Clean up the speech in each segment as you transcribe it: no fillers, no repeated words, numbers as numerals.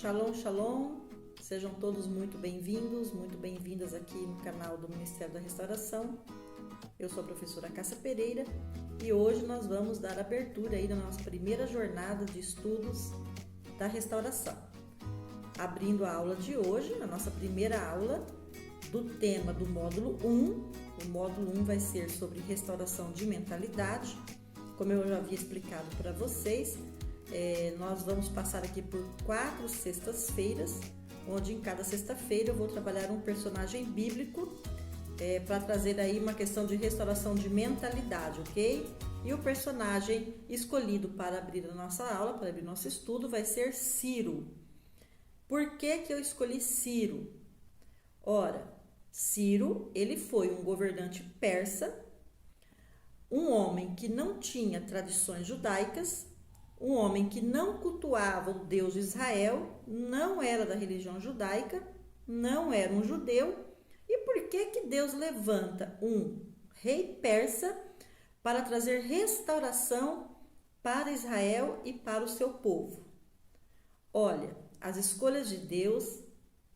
Shalom, shalom, sejam todos muito bem-vindos, muito bem-vindas aqui no canal do Ministério da Restauração. Eu sou a professora Cássia Pereira e hoje nós vamos dar abertura aí na nossa primeira jornada de estudos da restauração. Abrindo a aula de hoje, a nossa primeira aula do tema do módulo 1. O módulo 1 vai ser sobre restauração de mentalidade. Como eu já havia explicado para vocês, nós vamos passar aqui por 4 sextas-feiras, onde em cada sexta-feira eu vou trabalhar um personagem bíblico para trazer aí uma questão de restauração de mentalidade, ok? E o personagem escolhido para abrir a nossa aula, para abrir nosso estudo, vai ser Ciro. Por que eu escolhi Ciro? Ora, Ciro, ele foi um governante persa, um homem que não tinha tradições judaicas, um homem que não cultuava o Deus de Israel, não era da religião judaica, não era um judeu. E por que Deus levanta um rei persa para trazer restauração para Israel e para o seu povo? Olha, as escolhas de Deus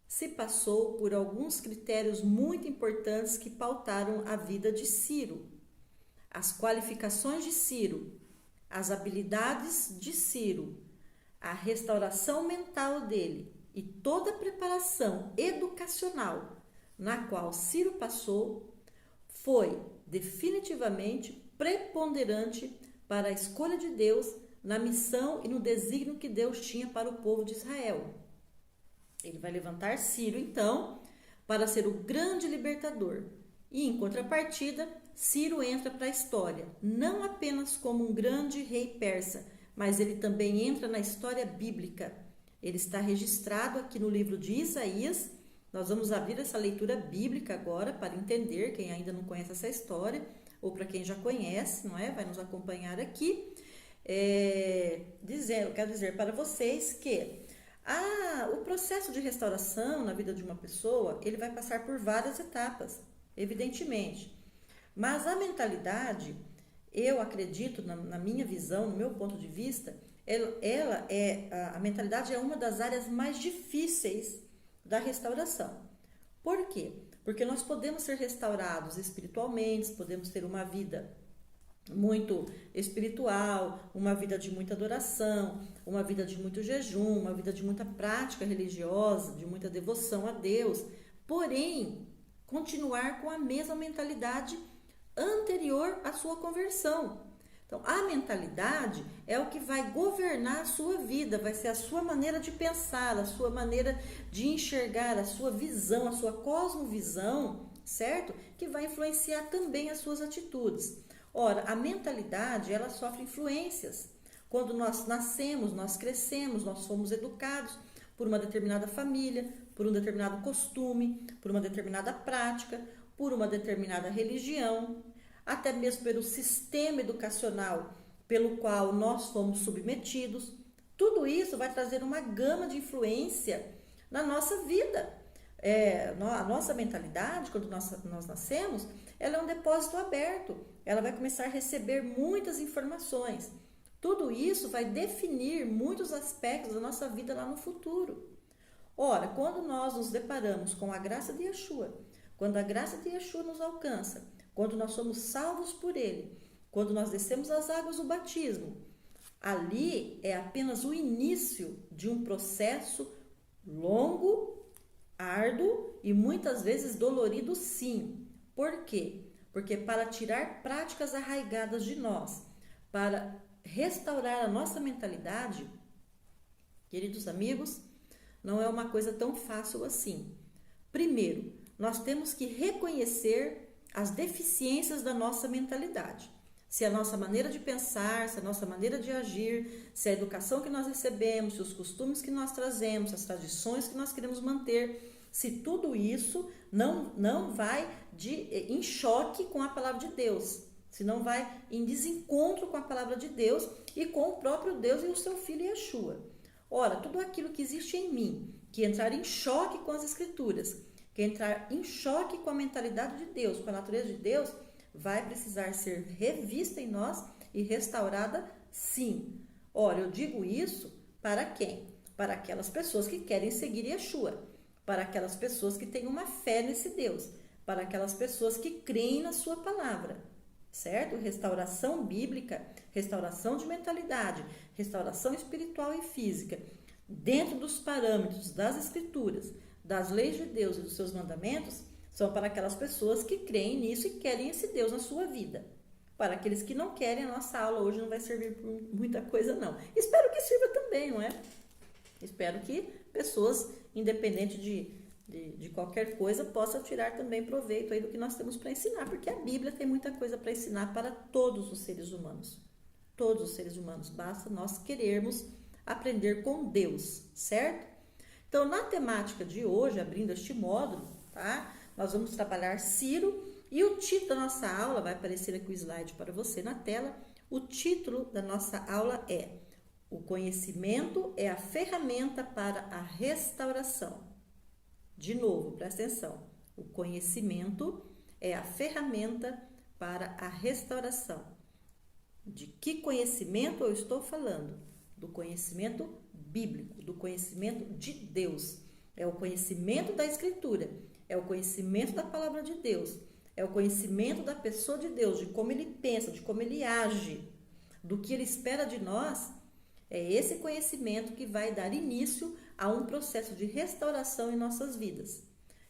se passou por alguns critérios muito importantes que pautaram a vida de Ciro. As qualificações de Ciro, as habilidades de Ciro, a restauração mental dele e toda a preparação educacional na qual Ciro passou foi definitivamente preponderante para a escolha de Deus na missão e no desígnio que Deus tinha para o povo de Israel. Ele vai levantar Ciro, então, para ser o grande libertador. E, em contrapartida, Ciro entra para a história, não apenas como um grande rei persa, mas ele também entra na história bíblica. Ele está registrado aqui no livro de Isaías. Nós vamos abrir essa leitura bíblica agora para entender, quem ainda não conhece essa história, ou para quem já conhece, não é? Vai nos acompanhar aqui. Eu quero dizer para vocês que o processo de restauração na vida de uma pessoa, ele vai passar por várias etapas, evidentemente. Mas a mentalidade, eu acredito, na minha visão, no meu ponto de vista, a mentalidade é uma das áreas mais difíceis da restauração. Por quê? Porque nós podemos ser restaurados espiritualmente, podemos ter uma vida muito espiritual, uma vida de muita adoração, uma vida de muito jejum, uma vida de muita prática religiosa, de muita devoção a Deus, porém, continuar com a mesma mentalidade anterior à sua conversão. Então, a mentalidade é o que vai governar a sua vida, vai ser a sua maneira de pensar, a sua maneira de enxergar, a sua visão, a sua cosmovisão, certo? Que vai influenciar também as suas atitudes. Ora, a mentalidade, ela sofre influências. Quando nós nascemos, nós crescemos, nós somos educados por uma determinada família, por um determinado costume, por uma determinada prática, por uma determinada religião, até mesmo pelo sistema educacional pelo qual nós fomos submetidos. Tudo isso vai trazer uma gama de influência na nossa vida. A nossa mentalidade, quando nós nascemos, ela é um depósito aberto. Ela vai começar a receber muitas informações. Tudo isso vai definir muitos aspectos da nossa vida lá no futuro. Ora, quando nós nos deparamos com a graça de Yeshua, quando a graça de Yeshua nos alcança, quando nós somos salvos por Ele, quando nós descemos as águas do batismo, ali é apenas o início de um processo longo, árduo e muitas vezes dolorido, sim. Por quê? Porque para tirar práticas arraigadas de nós, para restaurar a nossa mentalidade, queridos amigos, não é uma coisa tão fácil assim. Primeiro, nós temos que reconhecer as deficiências da nossa mentalidade. Se a nossa maneira de pensar, se a nossa maneira de agir, se a educação que nós recebemos, se os costumes que nós trazemos, as tradições que nós queremos manter, se tudo isso não vai em choque com a palavra de Deus, se não vai em desencontro com a palavra de Deus e com o próprio Deus e o seu Filho Yeshua. Ora, tudo aquilo que existe em mim, que entrar em choque com as Escrituras, que entrar em choque com a mentalidade de Deus, com a natureza de Deus, vai precisar ser revista em nós e restaurada, sim. Ora, eu digo isso para quem? para aquelas pessoas que querem seguir Yeshua, para aquelas pessoas que têm uma fé nesse Deus, para aquelas pessoas que creem na sua palavra, certo? Restauração bíblica, restauração de mentalidade, restauração espiritual e física, dentro dos parâmetros das escrituras, das leis de Deus e dos seus mandamentos, são para aquelas pessoas que creem nisso e querem esse Deus na sua vida. Para aqueles que não querem, a nossa aula hoje não vai servir por muita coisa, não. Espero que sirva também, não é? Espero que pessoas, independente de qualquer coisa, possam tirar também proveito aí do que nós temos para ensinar, porque a Bíblia tem muita coisa para ensinar para todos os seres humanos. Todos os seres humanos, basta nós querermos aprender com Deus, certo? Então, na temática de hoje, abrindo este módulo, tá? Nós vamos trabalhar Ciro e o título da nossa aula, vai aparecer aqui o slide para você na tela, o título da nossa aula é O conhecimento é a ferramenta para a restauração. De novo, presta atenção, o conhecimento é a ferramenta para a restauração. De que conhecimento eu estou falando? Do conhecimento bíblico, do conhecimento de Deus. É o conhecimento da Escritura, é o conhecimento da palavra de Deus, é o conhecimento da pessoa de Deus, de como ele pensa, de como ele age, do que ele espera de nós. É esse conhecimento que vai dar início a um processo de restauração em nossas vidas.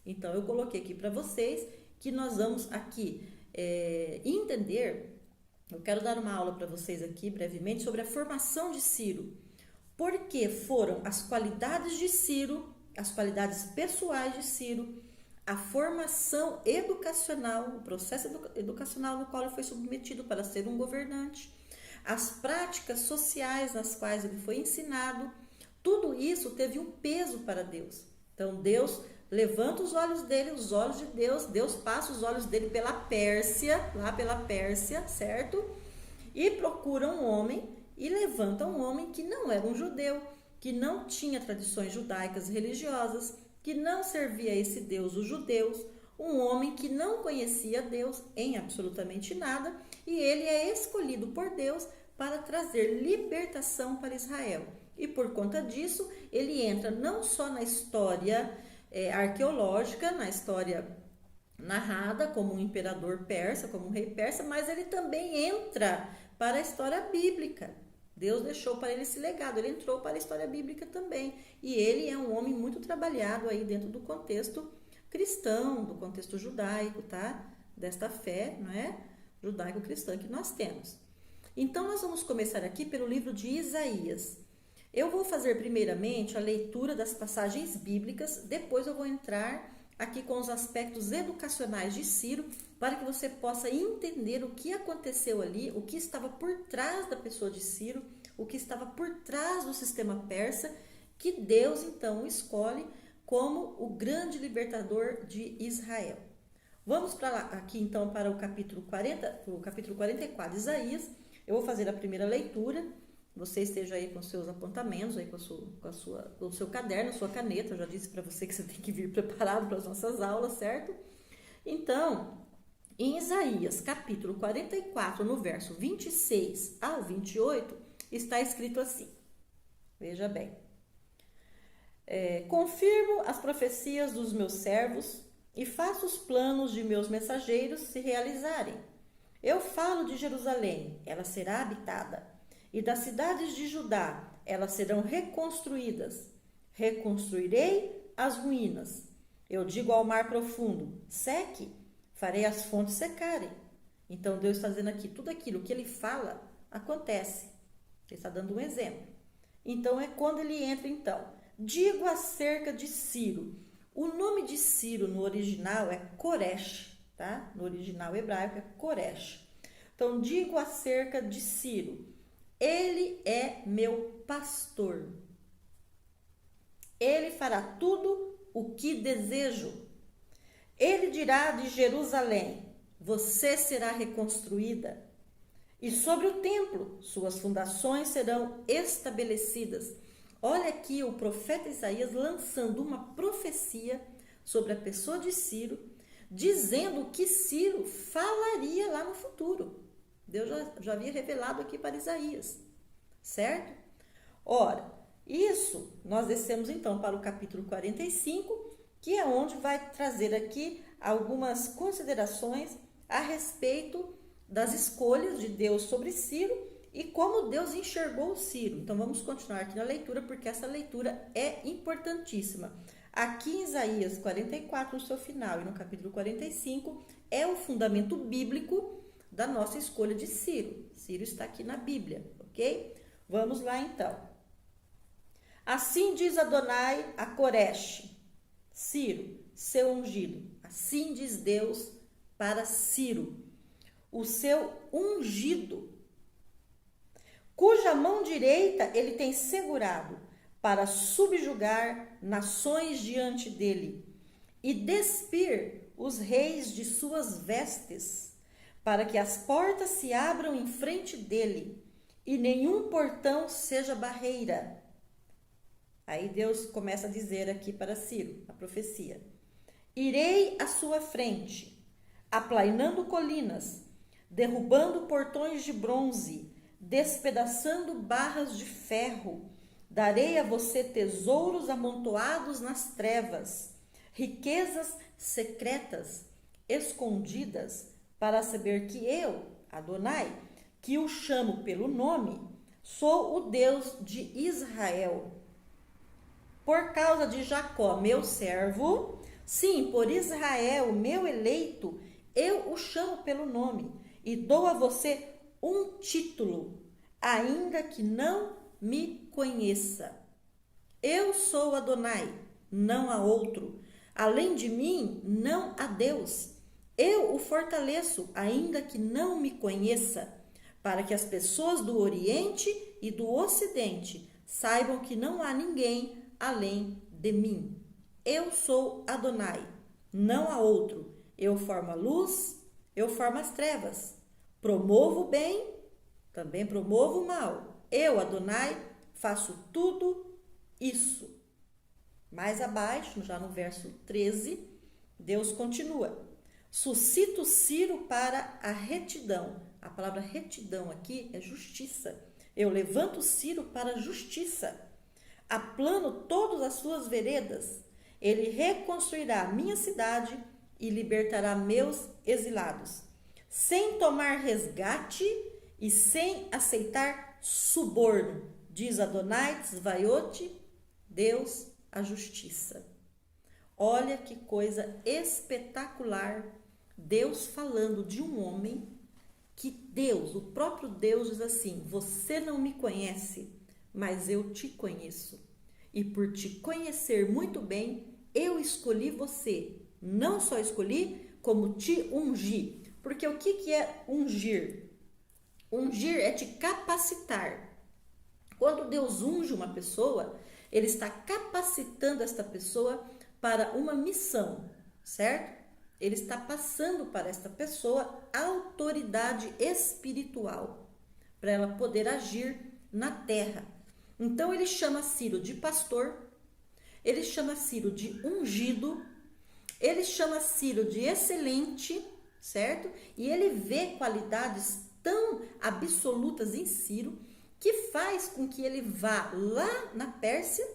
Então, eu coloquei aqui para vocês que nós vamos aqui entender. Eu quero dar uma aula para vocês aqui brevemente sobre a formação de Ciro. Porque foram as qualidades de Ciro, as qualidades pessoais de Ciro, a formação educacional, o processo educacional no qual ele foi submetido para ser um governante, as práticas sociais nas quais ele foi ensinado, tudo isso teve um peso para Deus. Então, Deus levanta os olhos dele, os olhos de Deus, Deus passa os olhos dele pela Pérsia, lá pela Pérsia, certo? E procura um homem e levanta um homem que não era um judeu, que não tinha tradições judaicas religiosas, que não servia a esse Deus, os judeus, um homem que não conhecia Deus em absolutamente nada, e ele é escolhido por Deus para trazer libertação para Israel. E por conta disso, ele entra não só na história arqueológica, na história narrada como um imperador persa, como um rei persa, mas ele também entra para a história bíblica. Deus deixou para ele esse legado, ele entrou para a história bíblica também. E ele é um homem muito trabalhado aí dentro do contexto cristão, do contexto judaico, tá? Desta fé, não é? Judaico-cristã que nós temos. Então, nós vamos começar aqui pelo livro de Isaías. Eu vou fazer primeiramente a leitura das passagens bíblicas, depois eu vou entrar aqui com os aspectos educacionais de Ciro, para que você possa entender o que aconteceu ali, o que estava por trás da pessoa de Ciro, o que estava por trás do sistema persa, que Deus então o escolhe como o grande libertador de Israel. Vamos aqui então para o capítulo 44 de Isaías. Eu vou fazer a primeira leitura. Você esteja aí com seus apontamentos, aí com o seu caderno, a sua caneta. Eu já disse para você que você tem que vir preparado para as nossas aulas, certo? Então, em Isaías, capítulo 44, no verso 26 ao 28, está escrito assim. Veja bem. Confirmo as profecias dos meus servos e faço os planos de meus mensageiros se realizarem. Eu falo de Jerusalém, ela será habitada. E das cidades de Judá, elas serão reconstruídas. Reconstruirei as ruínas. Eu digo ao mar profundo, seque, farei as fontes secarem. Então, Deus está dizendo aqui, tudo aquilo que ele fala, acontece. Ele está dando um exemplo. Então, é quando ele entra, então. Digo acerca de Ciro. O nome de Ciro no original é Coresh, tá? No original hebraico é Coresh. Então, digo acerca de Ciro. Ele é meu pastor. Ele fará tudo o que desejo. Ele dirá de Jerusalém, você será reconstruída. E sobre o templo, suas fundações serão estabelecidas. Olha aqui o profeta Isaías lançando uma profecia sobre a pessoa de Ciro, dizendo que Ciro falaria lá no futuro. Deus já havia revelado aqui para Isaías, certo? Ora, Isso, nós descemos então para o capítulo 45, que é onde vai trazer aqui algumas considerações a respeito das escolhas de Deus sobre Ciro e como Deus enxergou Ciro. Então vamos continuar aqui na leitura, porque essa leitura é importantíssima. Aqui em Isaías 44, no seu final, e no capítulo 45, é o fundamento bíblico da nossa escolha de Ciro. Ciro está aqui na Bíblia, ok? Vamos lá então. Assim diz Adonai a Coresh, Ciro, seu ungido. Assim diz Deus para Ciro, o seu ungido, cuja mão direita ele tem segurado para subjugar nações diante dele e despir os reis de suas vestes, para que as portas se abram em frente dele e nenhum portão seja barreira. Aí Deus começa a dizer aqui para Ciro, a profecia: irei à sua frente, aplainando colinas, derrubando portões de bronze, despedaçando barras de ferro. Darei a você tesouros amontoados nas trevas, riquezas secretas, escondidas, para saber que eu, Adonai, que o chamo pelo nome, sou o Deus de Israel. Por causa de Jacó, meu servo, sim, por Israel, meu eleito, eu o chamo pelo nome e dou a você um título, ainda que não me conheça. Eu sou Adonai, não há outro. Além de mim, não há Deus. Eu o fortaleço, ainda que não me conheça, para que as pessoas do Oriente e do Ocidente saibam que não há ninguém além de mim. Eu sou Adonai, não há outro. Eu formo a luz, eu formo as trevas. Promovo o bem, também promovo o mal. Eu, Adonai, faço tudo isso. Mais abaixo, já no verso 13, Deus continua: suscito Ciro para a retidão. A palavra retidão aqui é justiça. Eu levanto Ciro para a justiça. Aplano todas as suas veredas. Ele reconstruirá a minha cidade e libertará meus exilados, sem tomar resgate e sem aceitar suborno, diz Adonai Tzvaot, Deus, a justiça. Olha que coisa espetacular, Deus falando de um homem que Deus, o próprio Deus, diz assim: você não me conhece, mas eu te conheço. E por te conhecer muito bem, eu escolhi você. Não só escolhi, como te ungi. Porque o que é ungir? Ungir é te capacitar. Quando Deus unge uma pessoa, Ele está capacitando esta pessoa para uma missão, certo? Ele está passando para esta pessoa autoridade espiritual, para ela poder agir na terra. Então ele chama Ciro de pastor, ele chama Ciro de ungido, ele chama Ciro de excelente, certo? E ele vê qualidades tão absolutas em Ciro que faz com que ele vá lá na Pérsia,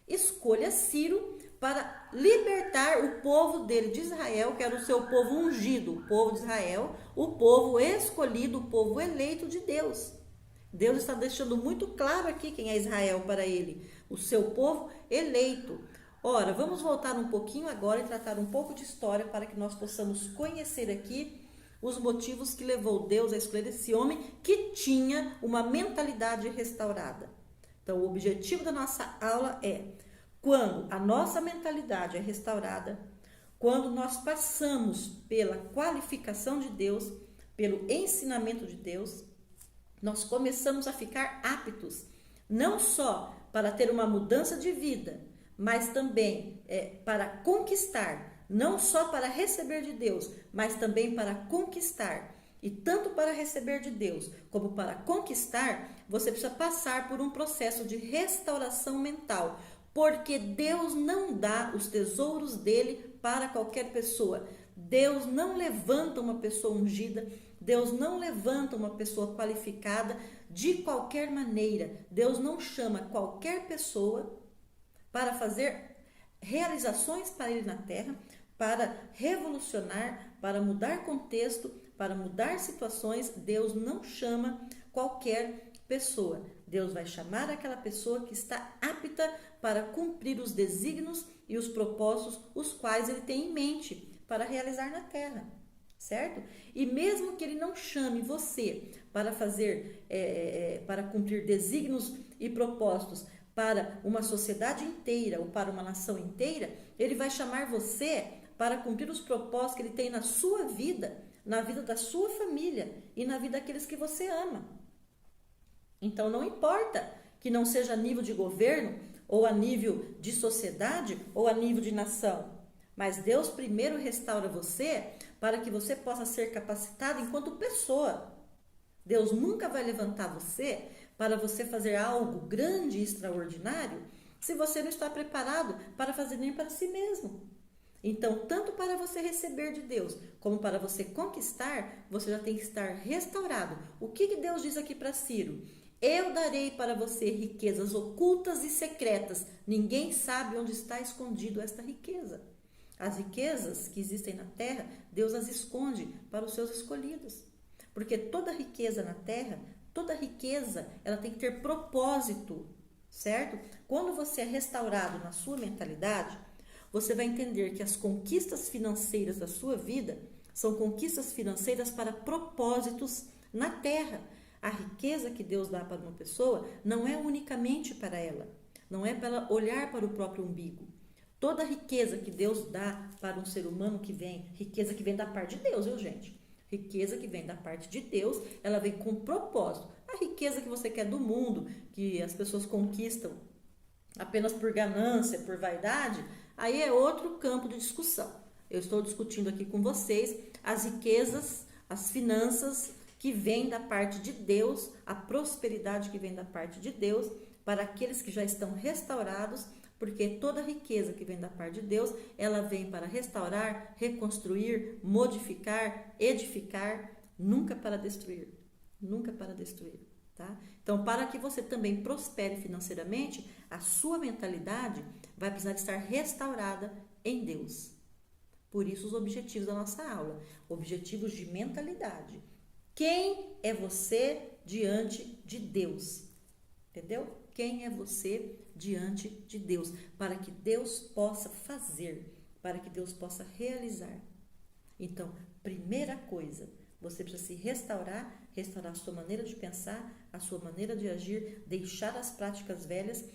escolha Ciro para libertar o povo dele de Israel, que era o seu povo ungido, o povo de Israel, o povo escolhido, o povo eleito de Deus. Deus está deixando muito claro aqui quem é Israel para ele, o seu povo eleito. Ora, vamos voltar um pouquinho agora e tratar um pouco de história para que nós possamos conhecer aqui os motivos que levou Deus a escolher esse homem que tinha uma mentalidade restaurada. Então, o objetivo da nossa aula é: quando a nossa mentalidade é restaurada, quando nós passamos pela qualificação de Deus, pelo ensinamento de Deus, nós começamos a ficar aptos, não só para ter uma mudança de vida, mas também para conquistar, não só para receber de Deus, mas também para conquistar. E tanto para receber de Deus, como para conquistar, você precisa passar por um processo de restauração mental, porque Deus não dá os tesouros dele para qualquer pessoa. Deus não levanta uma pessoa ungida, Deus não levanta uma pessoa qualificada de qualquer maneira. Deus não chama qualquer pessoa para fazer realizações para Ele na terra, para revolucionar, para mudar contexto, para mudar situações. Deus não chama qualquer pessoa. Deus vai chamar aquela pessoa que está apta para cumprir os desígnios e os propósitos os quais Ele tem em mente para realizar na terra, certo? E mesmo que Ele não chame você para fazer, para cumprir desígnios e propósitos para uma sociedade inteira ou para uma nação inteira, Ele vai chamar você para cumprir os propósitos que Ele tem na sua vida, na vida da sua família e na vida daqueles que você ama. Então não importa que não seja a nível de governo, ou a nível de sociedade, ou a nível de nação, mas Deus primeiro restaura você para que você possa ser capacitado enquanto pessoa. Deus nunca vai levantar você para você fazer algo grande e extraordinário se você não está preparado para fazer nem para si mesmo. Então, tanto para você receber de Deus, como para você conquistar, você já tem que estar restaurado. O que Deus diz aqui para Ciro? Eu darei para você riquezas ocultas e secretas. Ninguém sabe onde está escondido esta riqueza. As riquezas que existem na terra, Deus as esconde para os seus escolhidos. Porque toda riqueza na terra, toda riqueza, ela tem que ter propósito, certo? Quando você é restaurado na sua mentalidade, você vai entender que as conquistas financeiras da sua vida são conquistas financeiras para propósitos na terra. A riqueza que Deus dá para uma pessoa não é unicamente para ela, não é para ela olhar para o próprio umbigo. Toda riqueza que Deus dá para um ser humano que vem, riqueza que vem da parte de Deus, viu, gente? Riqueza que vem da parte de Deus, ela vem com propósito. A riqueza que você quer do mundo, que as pessoas conquistam apenas por ganância, por vaidade, aí é outro campo de discussão. Eu estou discutindo aqui com vocês as riquezas, as finanças que vêm da parte de Deus, a prosperidade que vem da parte de Deus para aqueles que já estão restaurados, porque toda riqueza que vem da parte de Deus, ela vem para restaurar, reconstruir, modificar, edificar, nunca para destruir, nunca para destruir, tá? Então, para que você também prospere financeiramente, a sua mentalidade vai precisar estar restaurada em Deus. Por isso os objetivos da nossa aula, objetivos de mentalidade. Quem é você diante de Deus? Entendeu? Quem é você diante de Deus? Para que Deus possa fazer, para que Deus possa realizar. Então, primeira coisa, você precisa se restaurar a sua maneira de pensar, a sua maneira de agir, deixar as práticas velhas,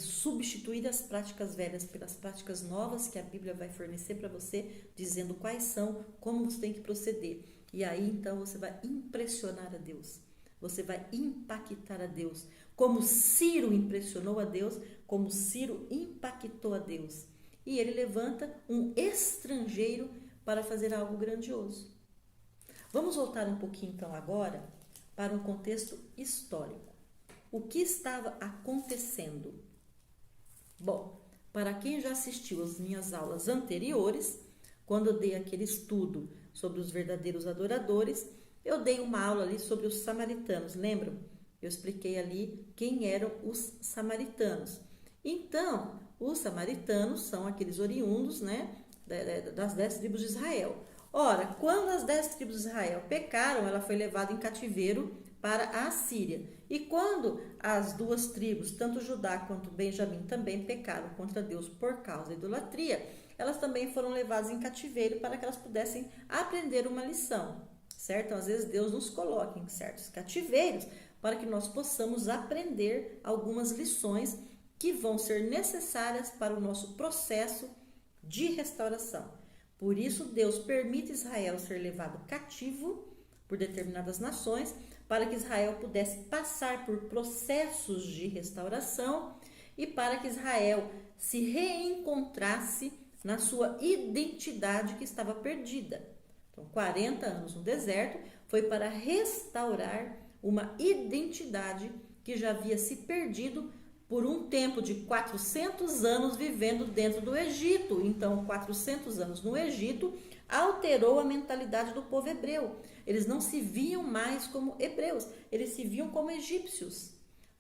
substituir as práticas velhas pelas práticas novas que a Bíblia vai fornecer para você, dizendo quais são, como você tem que proceder. E aí, então, você vai impressionar a Deus. Você vai impactar a Deus. Como Ciro impressionou a Deus, como Ciro impactou a Deus. E ele levanta um estrangeiro para fazer algo grandioso. Vamos voltar um pouquinho, então, agora para um contexto histórico. O que estava acontecendo? Bom, para quem já assistiu às minhas aulas anteriores, quando eu dei aquele estudo sobre os verdadeiros adoradores, eu dei uma aula ali sobre os samaritanos, lembram? Eu expliquei ali quem eram os samaritanos. Então, os samaritanos são aqueles oriundos, né, das 10 tribos de Israel. Ora, quando as 10 tribos de Israel pecaram, ela foi levada em cativeiro para a Assíria. E quando as duas tribos, tanto Judá quanto Benjamim, também pecaram contra Deus por causa da idolatria, elas também foram levadas em cativeiro para que elas pudessem aprender uma lição, certo? Às vezes Deus nos coloca em certos cativeiros para que nós possamos aprender algumas lições que vão ser necessárias para o nosso processo de restauração. Por isso, Deus permite Israel ser levado cativo por determinadas nações, para que Israel pudesse passar por processos de restauração e para que Israel se reencontrasse na sua identidade que estava perdida. Então, 40 anos no deserto foi para restaurar uma identidade que já havia se perdido por um tempo de 400 anos vivendo dentro do Egito. Então, 400 anos no Egito alterou a mentalidade do povo hebreu. Eles não se viam mais como hebreus, eles se viam como egípcios,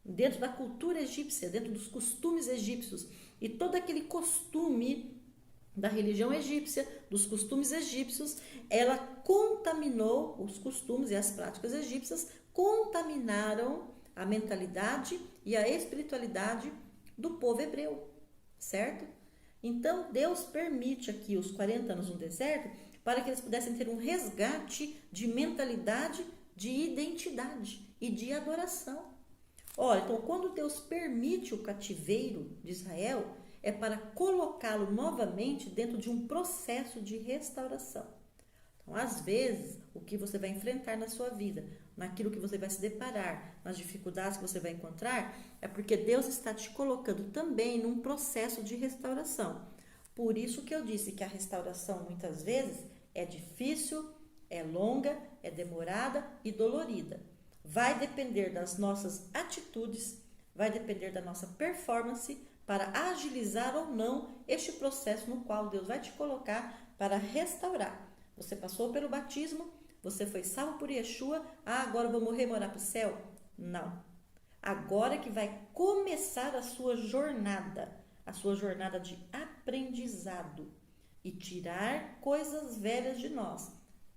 dentro da cultura egípcia, dentro dos costumes egípcios. E todo aquele costume da religião egípcia, dos costumes egípcios, ela contaminou os costumes e as práticas egípcias, contaminaram a mentalidade e a espiritualidade do povo hebreu, certo? Então, Deus permite aqui os 40 anos no deserto para que eles pudessem ter um resgate de mentalidade, de identidade e de adoração. Olha, então, quando Deus permite o cativeiro de Israel, é para colocá-lo novamente dentro de um processo de restauração. Então, às vezes, o que você vai enfrentar na sua vida, naquilo que você vai se deparar, nas dificuldades que você vai encontrar, é porque Deus está te colocando também num processo de restauração. Por isso que eu disse que a restauração, muitas vezes, é difícil, é longa, é demorada e dolorida. Vai depender das nossas atitudes, vai depender da nossa performance para agilizar ou não este processo no qual Deus vai te colocar para restaurar. Você passou pelo batismo, você foi salvo por Yeshua, agora eu vou morrer e morar para o céu? Não. Agora que vai começar a sua jornada de aprendizado e tirar coisas velhas de nós,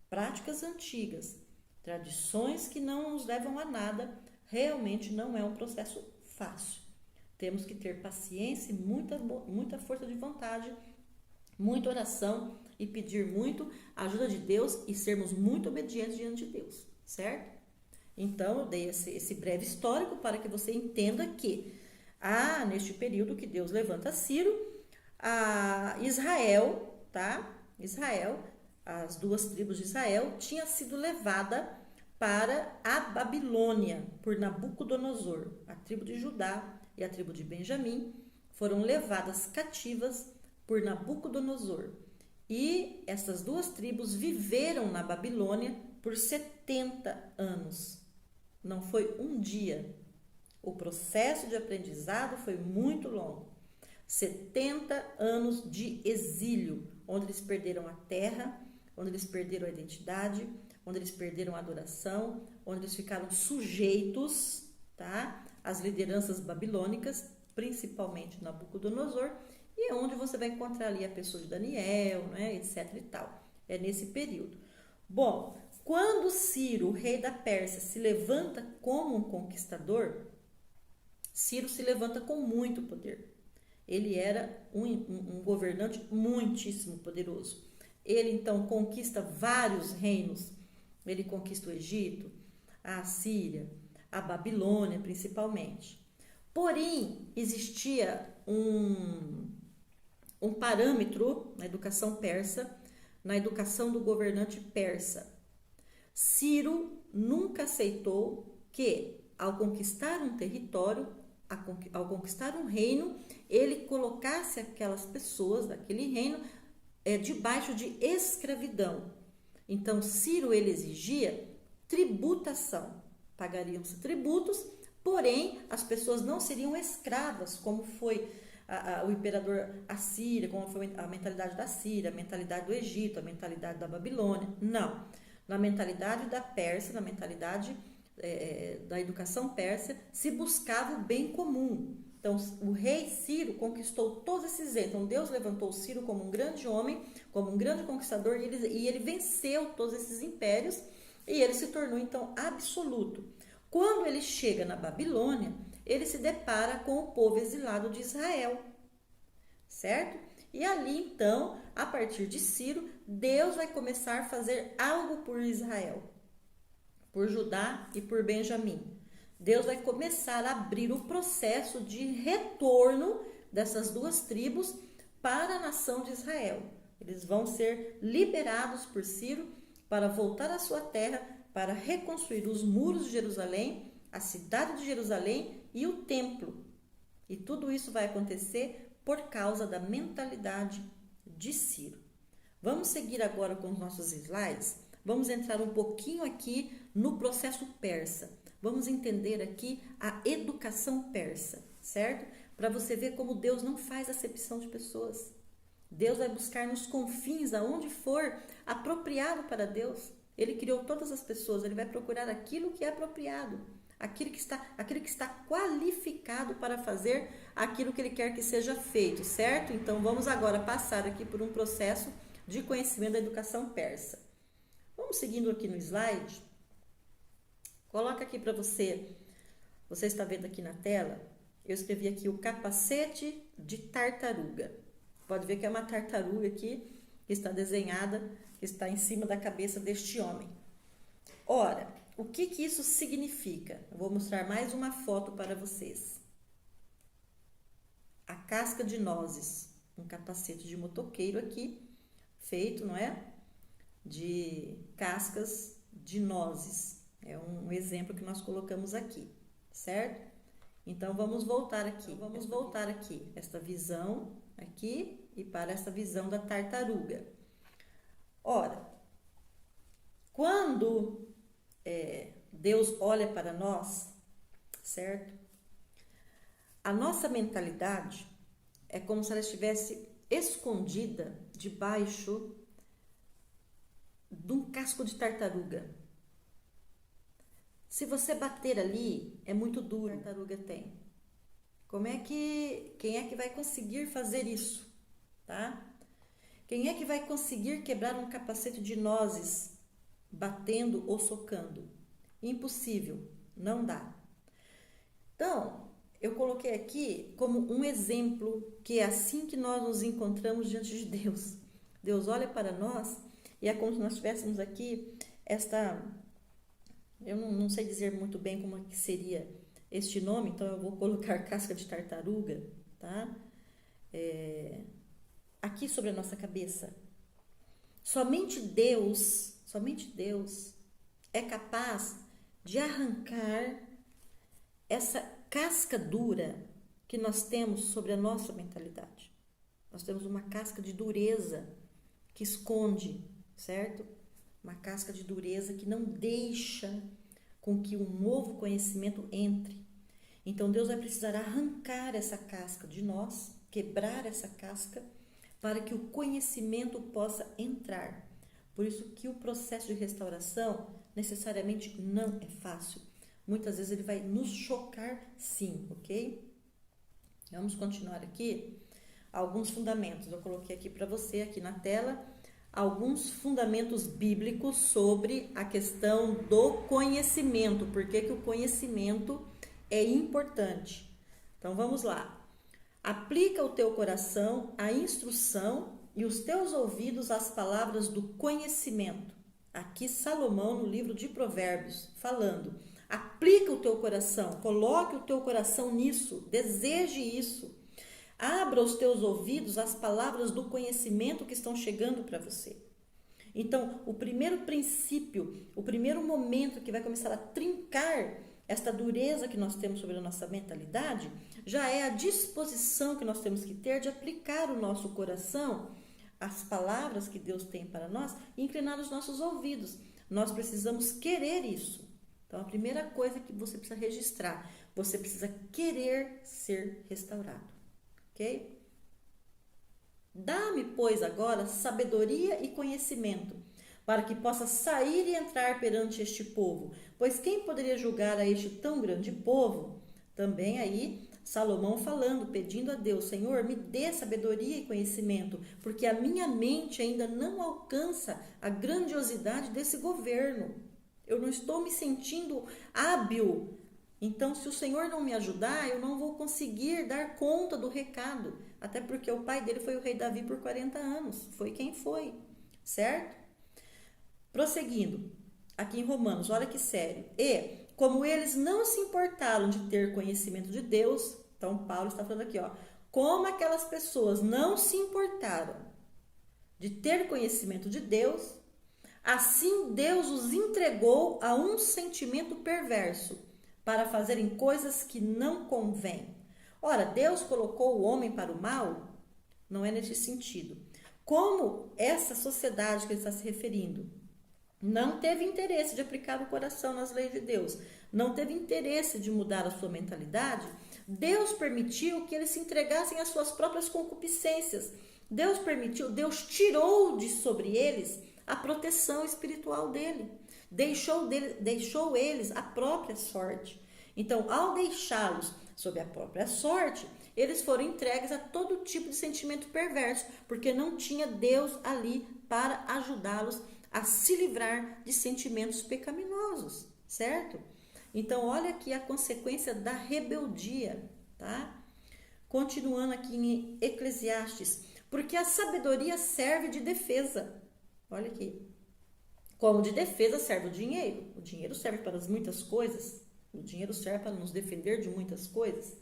práticas antigas, tradições que não nos levam a nada, realmente não é um processo fácil. Temos que ter paciência e muita força de vontade, muita oração e pedir muito a ajuda de Deus e sermos muito obedientes diante de Deus, certo? Então, eu dei esse breve histórico para que você entenda que, neste período que Deus levanta Ciro, Israel, tá? Israel, as duas tribos de Israel, tinha sido levada para a Babilônia por Nabucodonosor. A tribo de Judá e a tribo de Benjamim foram levadas cativas por Nabucodonosor. E essas duas tribos viveram na Babilônia por 70 anos. Não foi um dia. O processo de aprendizado foi muito longo. 70 anos de exílio, onde eles perderam a terra, onde eles perderam a identidade, onde eles perderam a adoração, onde eles ficaram sujeitos, tá, às lideranças babilônicas, principalmente Nabucodonosor, e é onde você vai encontrar ali a pessoa de Daniel, né, etc e tal. É nesse período. Bom, quando Ciro, rei da Pérsia, se levanta como um conquistador, Ciro se levanta com muito poder. Ele era um governante muitíssimo poderoso. Ele, então, conquista vários reinos. Ele conquista o Egito, a Assíria, a Babilônia, principalmente. Porém, existia um parâmetro na educação persa, na educação do governante persa. Ciro nunca aceitou que, ao conquistar um território, ao conquistar um reino, ele colocasse aquelas pessoas daquele reino debaixo de escravidão. Então, Ciro, ele exigia tributação. Pagariam-se tributos, porém, as pessoas não seriam escravas, como foi o imperador Assíria, como foi a mentalidade da Síria, a mentalidade do Egito, a mentalidade da Babilônia. Não. Na mentalidade da Pérsia, na mentalidade da educação persa, se buscava o bem comum. Então, o rei Ciro conquistou todos esses reinos. Então, Deus levantou Ciro como um grande homem, como um grande conquistador, e ele venceu todos esses impérios, e ele se tornou, então, absoluto. Quando ele chega na Babilônia, ele se depara com o povo exilado de Israel, certo? E ali, então, a partir de Ciro, Deus vai começar a fazer algo por Israel, por Judá e por Benjamim. Deus vai começar a abrir o processo de retorno dessas duas tribos para a nação de Israel. Eles vão ser liberados por Ciro para voltar à sua terra, para reconstruir os muros de Jerusalém, a cidade de Jerusalém e o templo. E tudo isso vai acontecer por causa da mentalidade de Ciro. Vamos seguir agora com os nossos slides. Vamos entrar um pouquinho aqui no processo persa. Vamos entender aqui a educação persa. certo? Para você ver como Deus não faz acepção de pessoas. Deus vai buscar nos confins, aonde for apropriado para Deus. Ele criou todas as pessoas, ele vai procurar aquilo que é apropriado, aquele que está qualificado para fazer aquilo que ele quer que seja feito, certo? Então vamos agora passar aqui por um processo de conhecimento da educação persa. Vamos seguindo aqui no slide. Coloca aqui para você. Você está vendo aqui na tela? Eu escrevi aqui o capacete de tartaruga. Pode ver que é uma tartaruga aqui que está desenhada, que está em cima da cabeça deste homem. Ora, o que isso significa? Eu vou mostrar mais uma foto para vocês. A casca de nozes, um capacete de motoqueiro aqui, feito, não é? De cascas de nozes. É um exemplo que nós colocamos aqui, certo? Então vamos voltar aqui, esta visão aqui e para essa visão da tartaruga. Ora, quando Deus olha para nós, certo? A nossa mentalidade é como se ela estivesse escondida debaixo de um casco de tartaruga. Se você bater ali, é muito duro. A tartaruga tem. Quem é que vai conseguir fazer isso, tá? Quem é que vai conseguir quebrar um capacete de nozes batendo ou socando? Impossível, não dá. Então, eu coloquei aqui como um exemplo que é assim que nós nos encontramos diante de Deus. Deus olha para nós e é como se nós tivéssemos aqui eu não sei dizer muito bem como que seria este nome, então eu vou colocar casca de tartaruga, tá? Aqui sobre a nossa cabeça. Somente Deus é capaz de arrancar essa casca dura que nós temos sobre a nossa mentalidade. Nós temos uma casca de dureza que esconde, certo? Uma casca de dureza que não deixa com que um novo conhecimento entre. Então Deus vai precisar arrancar essa casca de nós, quebrar essa casca, para que o conhecimento possa entrar. Por isso que o processo de restauração necessariamente não é fácil. Muitas vezes ele vai nos chocar, sim, ok? Vamos continuar aqui. Alguns fundamentos, eu coloquei aqui para você, aqui na tela, alguns fundamentos bíblicos sobre a questão do conhecimento. Por que o conhecimento é importante? Então, vamos lá. Aplica o teu coração à instrução e os teus ouvidos às palavras do conhecimento. Aqui Salomão, no livro de Provérbios, falando, aplica o teu coração, coloque o teu coração nisso, deseje isso. Abra os teus ouvidos às palavras do conhecimento que estão chegando para você. Então, o primeiro princípio, o primeiro momento que vai começar a trincar esta dureza que nós temos sobre a nossa mentalidade, já é a disposição que nós temos que ter de aplicar o nosso coração às palavras que Deus tem para nós e inclinar os nossos ouvidos. Nós precisamos querer isso. Então, a primeira coisa que você precisa registrar, você precisa querer ser restaurado. Ok? Dá-me, pois, agora sabedoria e conhecimento, para que possa sair e entrar perante este povo. Pois quem poderia julgar a este tão grande povo? Também aí Salomão falando, pedindo a Deus, Senhor, me dê sabedoria e conhecimento, porque a minha mente ainda não alcança a grandiosidade desse governo. Eu não estou me sentindo hábil. Então, se o Senhor não me ajudar, eu não vou conseguir dar conta do recado. Até porque o pai dele foi o rei Davi por 40 anos. Foi quem foi, certo? Prosseguindo, aqui em Romanos, olha que sério. E, como eles não se importaram de ter conhecimento de Deus, então Paulo está falando aqui, ó, como aquelas pessoas não se importaram de ter conhecimento de Deus, assim Deus os entregou a um sentimento perverso, para fazerem coisas que não convêm. Ora, Deus colocou o homem para o mal? Não é nesse sentido. Como essa sociedade que ele está se referindo não teve interesse de aplicar o coração nas leis de Deus, não teve interesse de mudar a sua mentalidade, Deus permitiu que eles se entregassem às suas próprias concupiscências. Deus permitiu, Deus tirou de sobre eles a proteção espiritual dele. Deixou eles a própria sorte. Então, ao deixá-los sob a própria sorte, eles foram entregues a todo tipo de sentimento perverso, porque não tinha Deus ali para ajudá-los a se livrar de sentimentos pecaminosos, certo? Então, olha aqui a consequência da rebeldia, tá? Continuando aqui em Eclesiastes, porque a sabedoria serve de defesa. Olha aqui. Como de defesa serve o dinheiro. O dinheiro serve para muitas coisas. O dinheiro serve para nos defender de muitas coisas.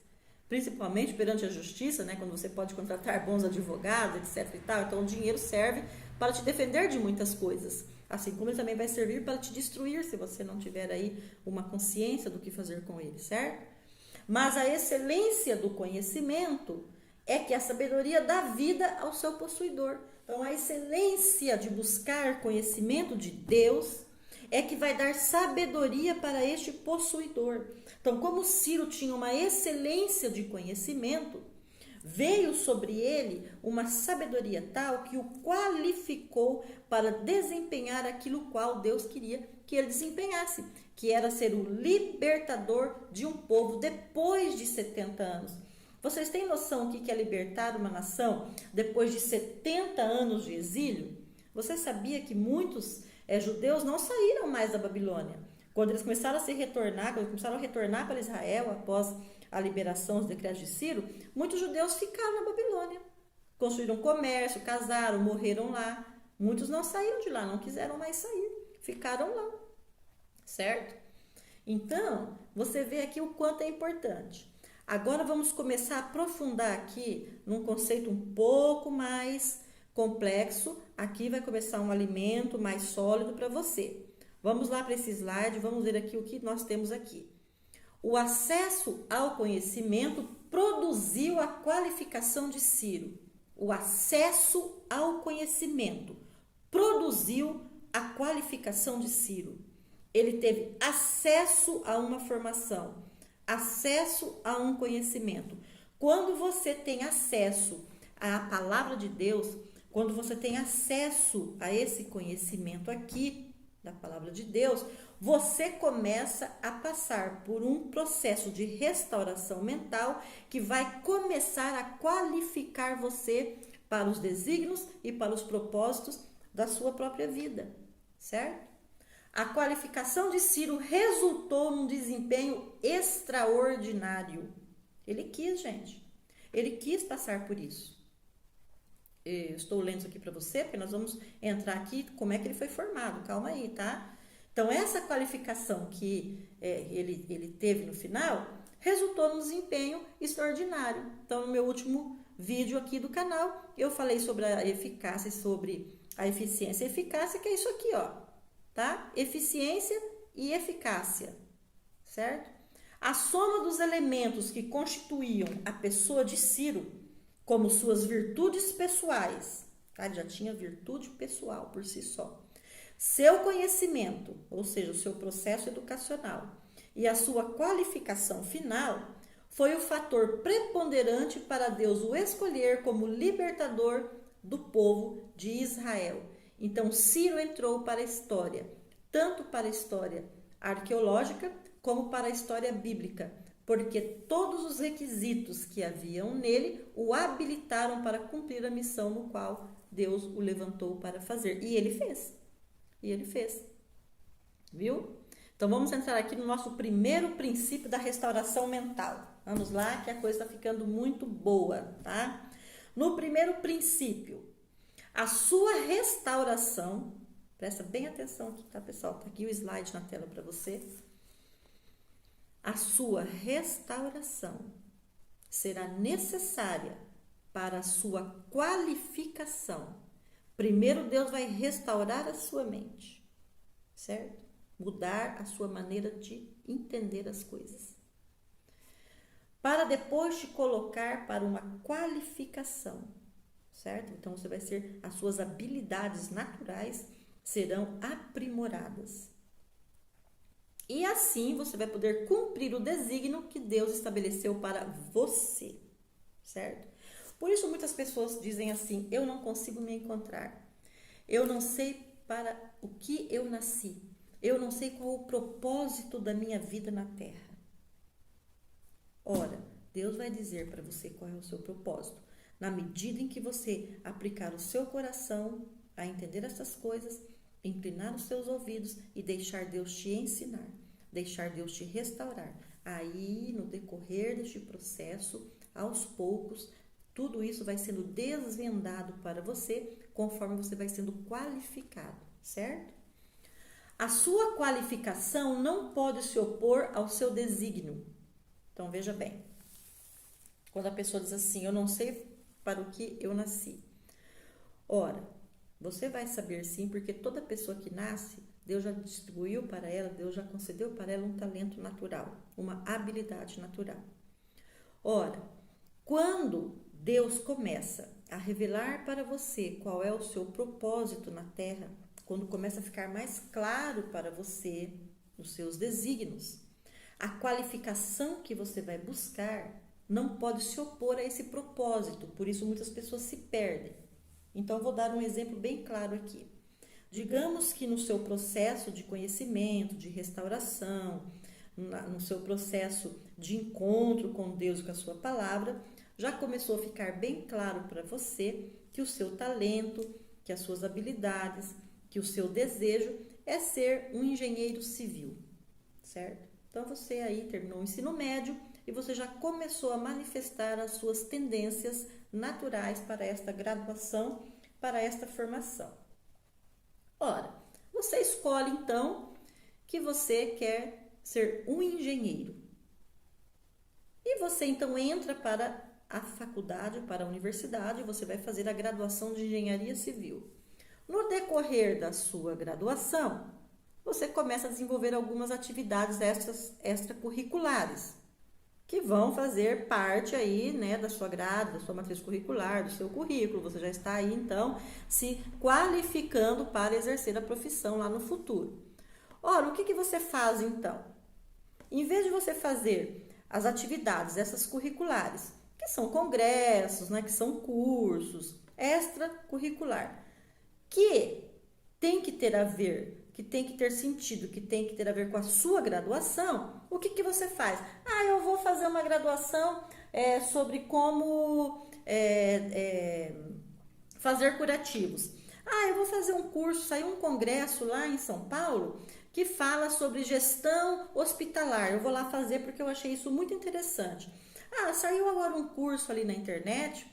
Principalmente perante a justiça, né? Quando você pode contratar bons advogados, etc e tal. Então, o dinheiro serve para te defender de muitas coisas. Assim como ele também vai servir para te destruir, se você não tiver aí uma consciência do que fazer com ele, certo? Mas a excelência do conhecimento é que a sabedoria dá vida ao seu possuidor. Então, a excelência de buscar conhecimento de Deus é que vai dar sabedoria para este possuidor. Então, como Ciro tinha uma excelência de conhecimento, veio sobre ele uma sabedoria tal que o qualificou para desempenhar aquilo qual Deus queria que ele desempenhasse, que era ser o libertador de um povo depois de 70 anos. Vocês têm noção do que é libertar uma nação depois de 70 anos de exílio? Você sabia que muitos judeus não saíram mais da Babilônia? Quando eles começaram a se retornar, quando começaram a retornar para Israel após a liberação dos decretos de Ciro, muitos judeus ficaram na Babilônia. Construíram comércio, casaram, morreram lá. Muitos não saíram de lá, não quiseram mais sair. Ficaram lá, certo? Então, você vê aqui o quanto é importante. Agora vamos começar a aprofundar aqui num conceito um pouco mais complexo. Aqui vai começar um alimento mais sólido para você. Vamos lá para esse slide, vamos ver aqui o que nós temos aqui. O acesso ao conhecimento produziu a qualificação de Ciro. O acesso ao conhecimento produziu a qualificação de Ciro. Ele teve acesso a uma formação, acesso a um conhecimento. Quando você tem acesso à palavra de Deus, quando você tem acesso a esse conhecimento aqui da palavra de Deus, você começa a passar por um processo de restauração mental que vai começar a qualificar você para os desígnios e para os propósitos da sua própria vida, certo? A qualificação de Ciro resultou num desempenho extraordinário. Ele quis, gente. Ele quis passar por isso. Eu estou lendo isso aqui para você, porque nós vamos entrar aqui como é que ele foi formado. Calma aí, tá? Então, essa qualificação que ele teve no final resultou num desempenho extraordinário. Então, no meu último vídeo aqui do canal, eu falei sobre a eficácia e sobre a eficiência e eficácia, que é isso aqui, ó, tá? Eficiência e eficácia, certo? A soma dos elementos que constituíam a pessoa de Ciro, como suas virtudes pessoais, tá? Ele já tinha virtude pessoal por si só. Seu conhecimento, ou seja, o seu processo educacional, e a sua qualificação final, foi o fator preponderante para Deus o escolher como libertador do povo de Israel. Então, Ciro entrou para a história, tanto para a história arqueológica como para a história bíblica, porque todos os requisitos que haviam nele o habilitaram para cumprir a missão no qual Deus o levantou para fazer. E ele fez. E ele fez. Viu? Então, vamos entrar aqui no nosso primeiro princípio da restauração mental. Vamos lá, que a coisa está ficando muito boa, tá? No primeiro princípio, a sua restauração, presta bem atenção aqui, tá, pessoal? Tá aqui o slide na tela para você. A sua restauração será necessária para a sua qualificação. Primeiro, Deus vai restaurar a sua mente, certo? Mudar a sua maneira de entender as coisas. Para depois te colocar para uma qualificação, certo? Então, você vai ser, as suas habilidades naturais serão aprimoradas. E assim você vai poder cumprir o desígnio que Deus estabeleceu para você, certo? Por isso muitas pessoas dizem assim: eu não consigo me encontrar, eu não sei para o que eu nasci, eu não sei qual o propósito da minha vida na Terra. Ora, Deus vai dizer para você qual é o seu propósito, na medida em que você aplicar o seu coração a entender essas coisas, inclinar os seus ouvidos e deixar Deus te ensinar, deixar Deus te restaurar. Aí, no decorrer deste processo, aos poucos, tudo isso vai sendo desvendado para você conforme você vai sendo qualificado, certo? A sua qualificação não pode se opor ao seu desígnio. Então, veja bem, quando a pessoa diz assim: eu não sei para o que eu nasci. Ora, você vai saber sim, porque toda pessoa que nasce, Deus já distribuiu para ela, Deus já concedeu para ela um talento natural, uma habilidade natural. Ora, quando Deus começa a revelar para você qual é o seu propósito na Terra, quando começa a ficar mais claro para você os seus desígnios, a qualificação que você vai buscar não pode se opor a esse propósito, por isso muitas pessoas se perdem. Então, eu vou dar um exemplo bem claro aqui. Digamos que no seu processo de conhecimento, de restauração, no seu processo de encontro com Deus e com a sua palavra, já começou a ficar bem claro para você que o seu talento, que as suas habilidades, que o seu desejo é ser um engenheiro civil, certo? Então, você aí terminou o ensino médio e você já começou a manifestar as suas tendências naturais para esta graduação, para esta formação. Ora, você escolhe então que você quer ser um engenheiro. E você então entra para a faculdade, para a universidade, você vai fazer a graduação de engenharia civil. No decorrer da sua graduação, você começa a desenvolver algumas atividades extracurriculares, que vão fazer parte aí, né, da sua grade, da sua matriz curricular, do seu currículo. Você já está aí, então, se qualificando para exercer a profissão lá no futuro. Ora, o que você faz, então? Em vez de você fazer as atividades, essas curriculares, que são congressos, né, que são cursos, extracurricular, que tem que ter a ver, que tem que ter sentido, que tem que ter a ver com a sua graduação, o que você faz? Eu vou fazer uma graduação sobre como fazer curativos. Eu vou fazer um curso, saiu um congresso lá em São Paulo que fala sobre gestão hospitalar. Eu vou lá fazer porque eu achei isso muito interessante. Saiu agora um curso ali na internet,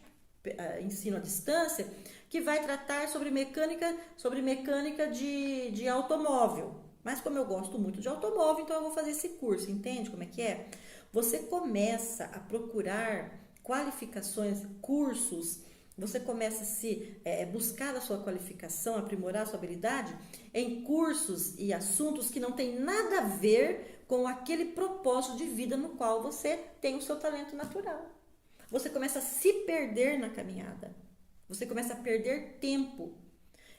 ensino à distância, que vai tratar sobre mecânica de automóvel. Mas como eu gosto muito de automóvel, então eu vou fazer esse curso, entende como é que é? Você começa a procurar qualificações, cursos, você começa a se buscar a sua qualificação, aprimorar a sua habilidade em cursos e assuntos que não tem nada a ver com aquele propósito de vida no qual você tem o seu talento natural. Você começa a se perder na caminhada. Você começa a perder tempo.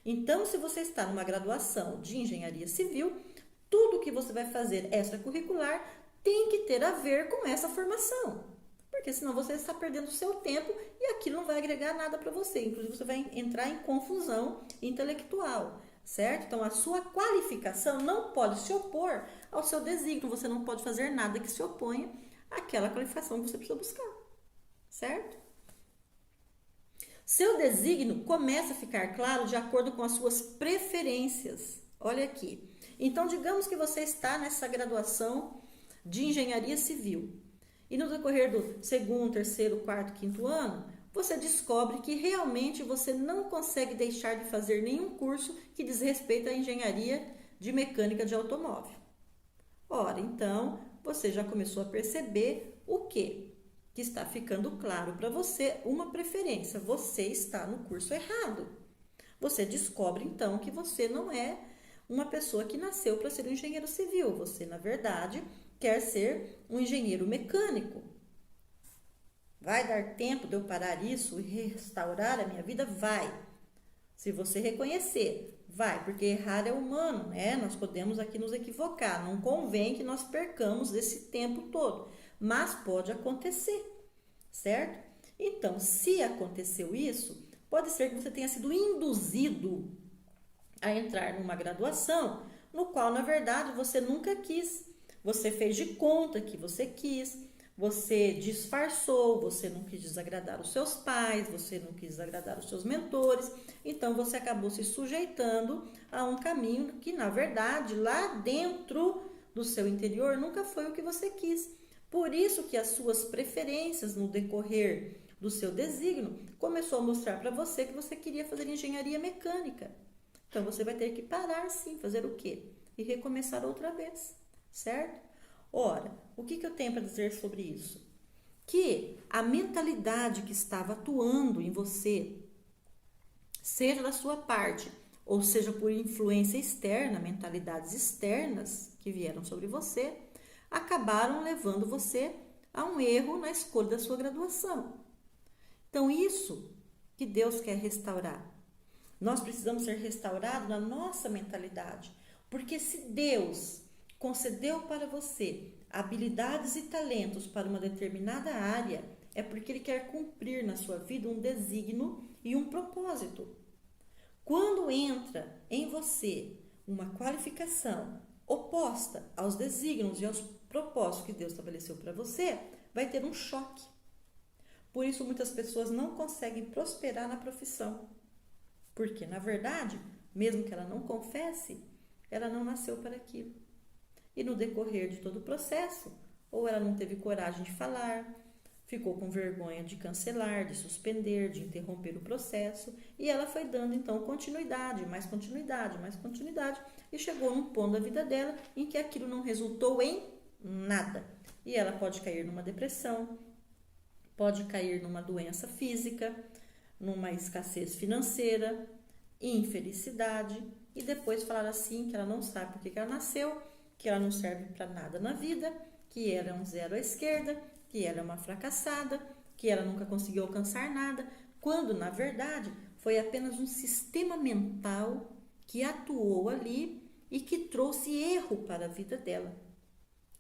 Então, se você está numa graduação de engenharia civil, tudo que você vai fazer extracurricular tem que ter a ver com essa formação. Porque senão você está perdendo o seu tempo e aquilo não vai agregar nada para você. Inclusive, você vai entrar em confusão intelectual, certo? Então, a sua qualificação não pode se opor ao seu desígnio. Você não pode fazer nada que se oponha àquela qualificação que você precisa buscar, certo? Seu desígnio começa a ficar claro de acordo com as suas preferências. Olha aqui. Então, digamos que você está nessa graduação de engenharia civil. E no decorrer do segundo, terceiro, quarto, quinto ano, você descobre que realmente você não consegue deixar de fazer nenhum curso que diz respeito à engenharia de mecânica de automóvel. Ora, então, você já começou a perceber o quê? Que está ficando claro para você uma preferência. Você está no curso errado. Você descobre, então, que você não é uma pessoa que nasceu para ser um engenheiro civil. Você, na verdade, quer ser um engenheiro mecânico. Vai dar tempo de eu parar isso e restaurar a minha vida? Vai. Se você reconhecer, vai, porque errar é humano, né? Nós podemos aqui nos equivocar, não convém que nós percamos esse tempo todo, mas pode acontecer, certo? Então, se aconteceu isso, pode ser que você tenha sido induzido a entrar numa graduação no qual, na verdade, você nunca quis. Você fez de conta que você quis, você disfarçou, você não quis desagradar os seus pais, você não quis desagradar os seus mentores, então você acabou se sujeitando a um caminho que, na verdade, lá dentro do seu interior nunca foi o que você quis. Por isso que as suas preferências no decorrer do seu desígnio começou a mostrar para você que você queria fazer engenharia mecânica. Então você vai ter que parar sim, fazer o quê? E recomeçar outra vez, certo? Ora, o que eu tenho para dizer sobre isso? Que a mentalidade que estava atuando em você, seja da sua parte, ou seja por influência externa, mentalidades externas que vieram sobre você, acabaram levando você a um erro na escolha da sua graduação. Então, isso que Deus quer restaurar. Nós precisamos ser restaurados na nossa mentalidade, porque se Deus concedeu para você habilidades e talentos para uma determinada área, é porque Ele quer cumprir na sua vida um desígnio e um propósito. Quando entra em você uma qualificação oposta aos desígnios e aos propósitos que Deus estabeleceu para você, vai ter um choque. Por isso, muitas pessoas não conseguem prosperar na profissão. Porque, na verdade, mesmo que ela não confesse, ela não nasceu para aquilo. E no decorrer de todo o processo, ou ela não teve coragem de falar, ficou com vergonha de cancelar, de suspender, de interromper o processo, e ela foi dando então continuidade, mais continuidade, mais continuidade, e chegou num ponto da vida dela em que aquilo não resultou em nada. E ela pode cair numa depressão, pode cair numa doença física, numa escassez financeira, infelicidade, e depois falar assim que ela não sabe por que ela nasceu, que ela não serve para nada na vida, que ela é um zero à esquerda, que ela é uma fracassada, que ela nunca conseguiu alcançar nada, quando na verdade foi apenas um sistema mental que atuou ali e que trouxe erro para a vida dela,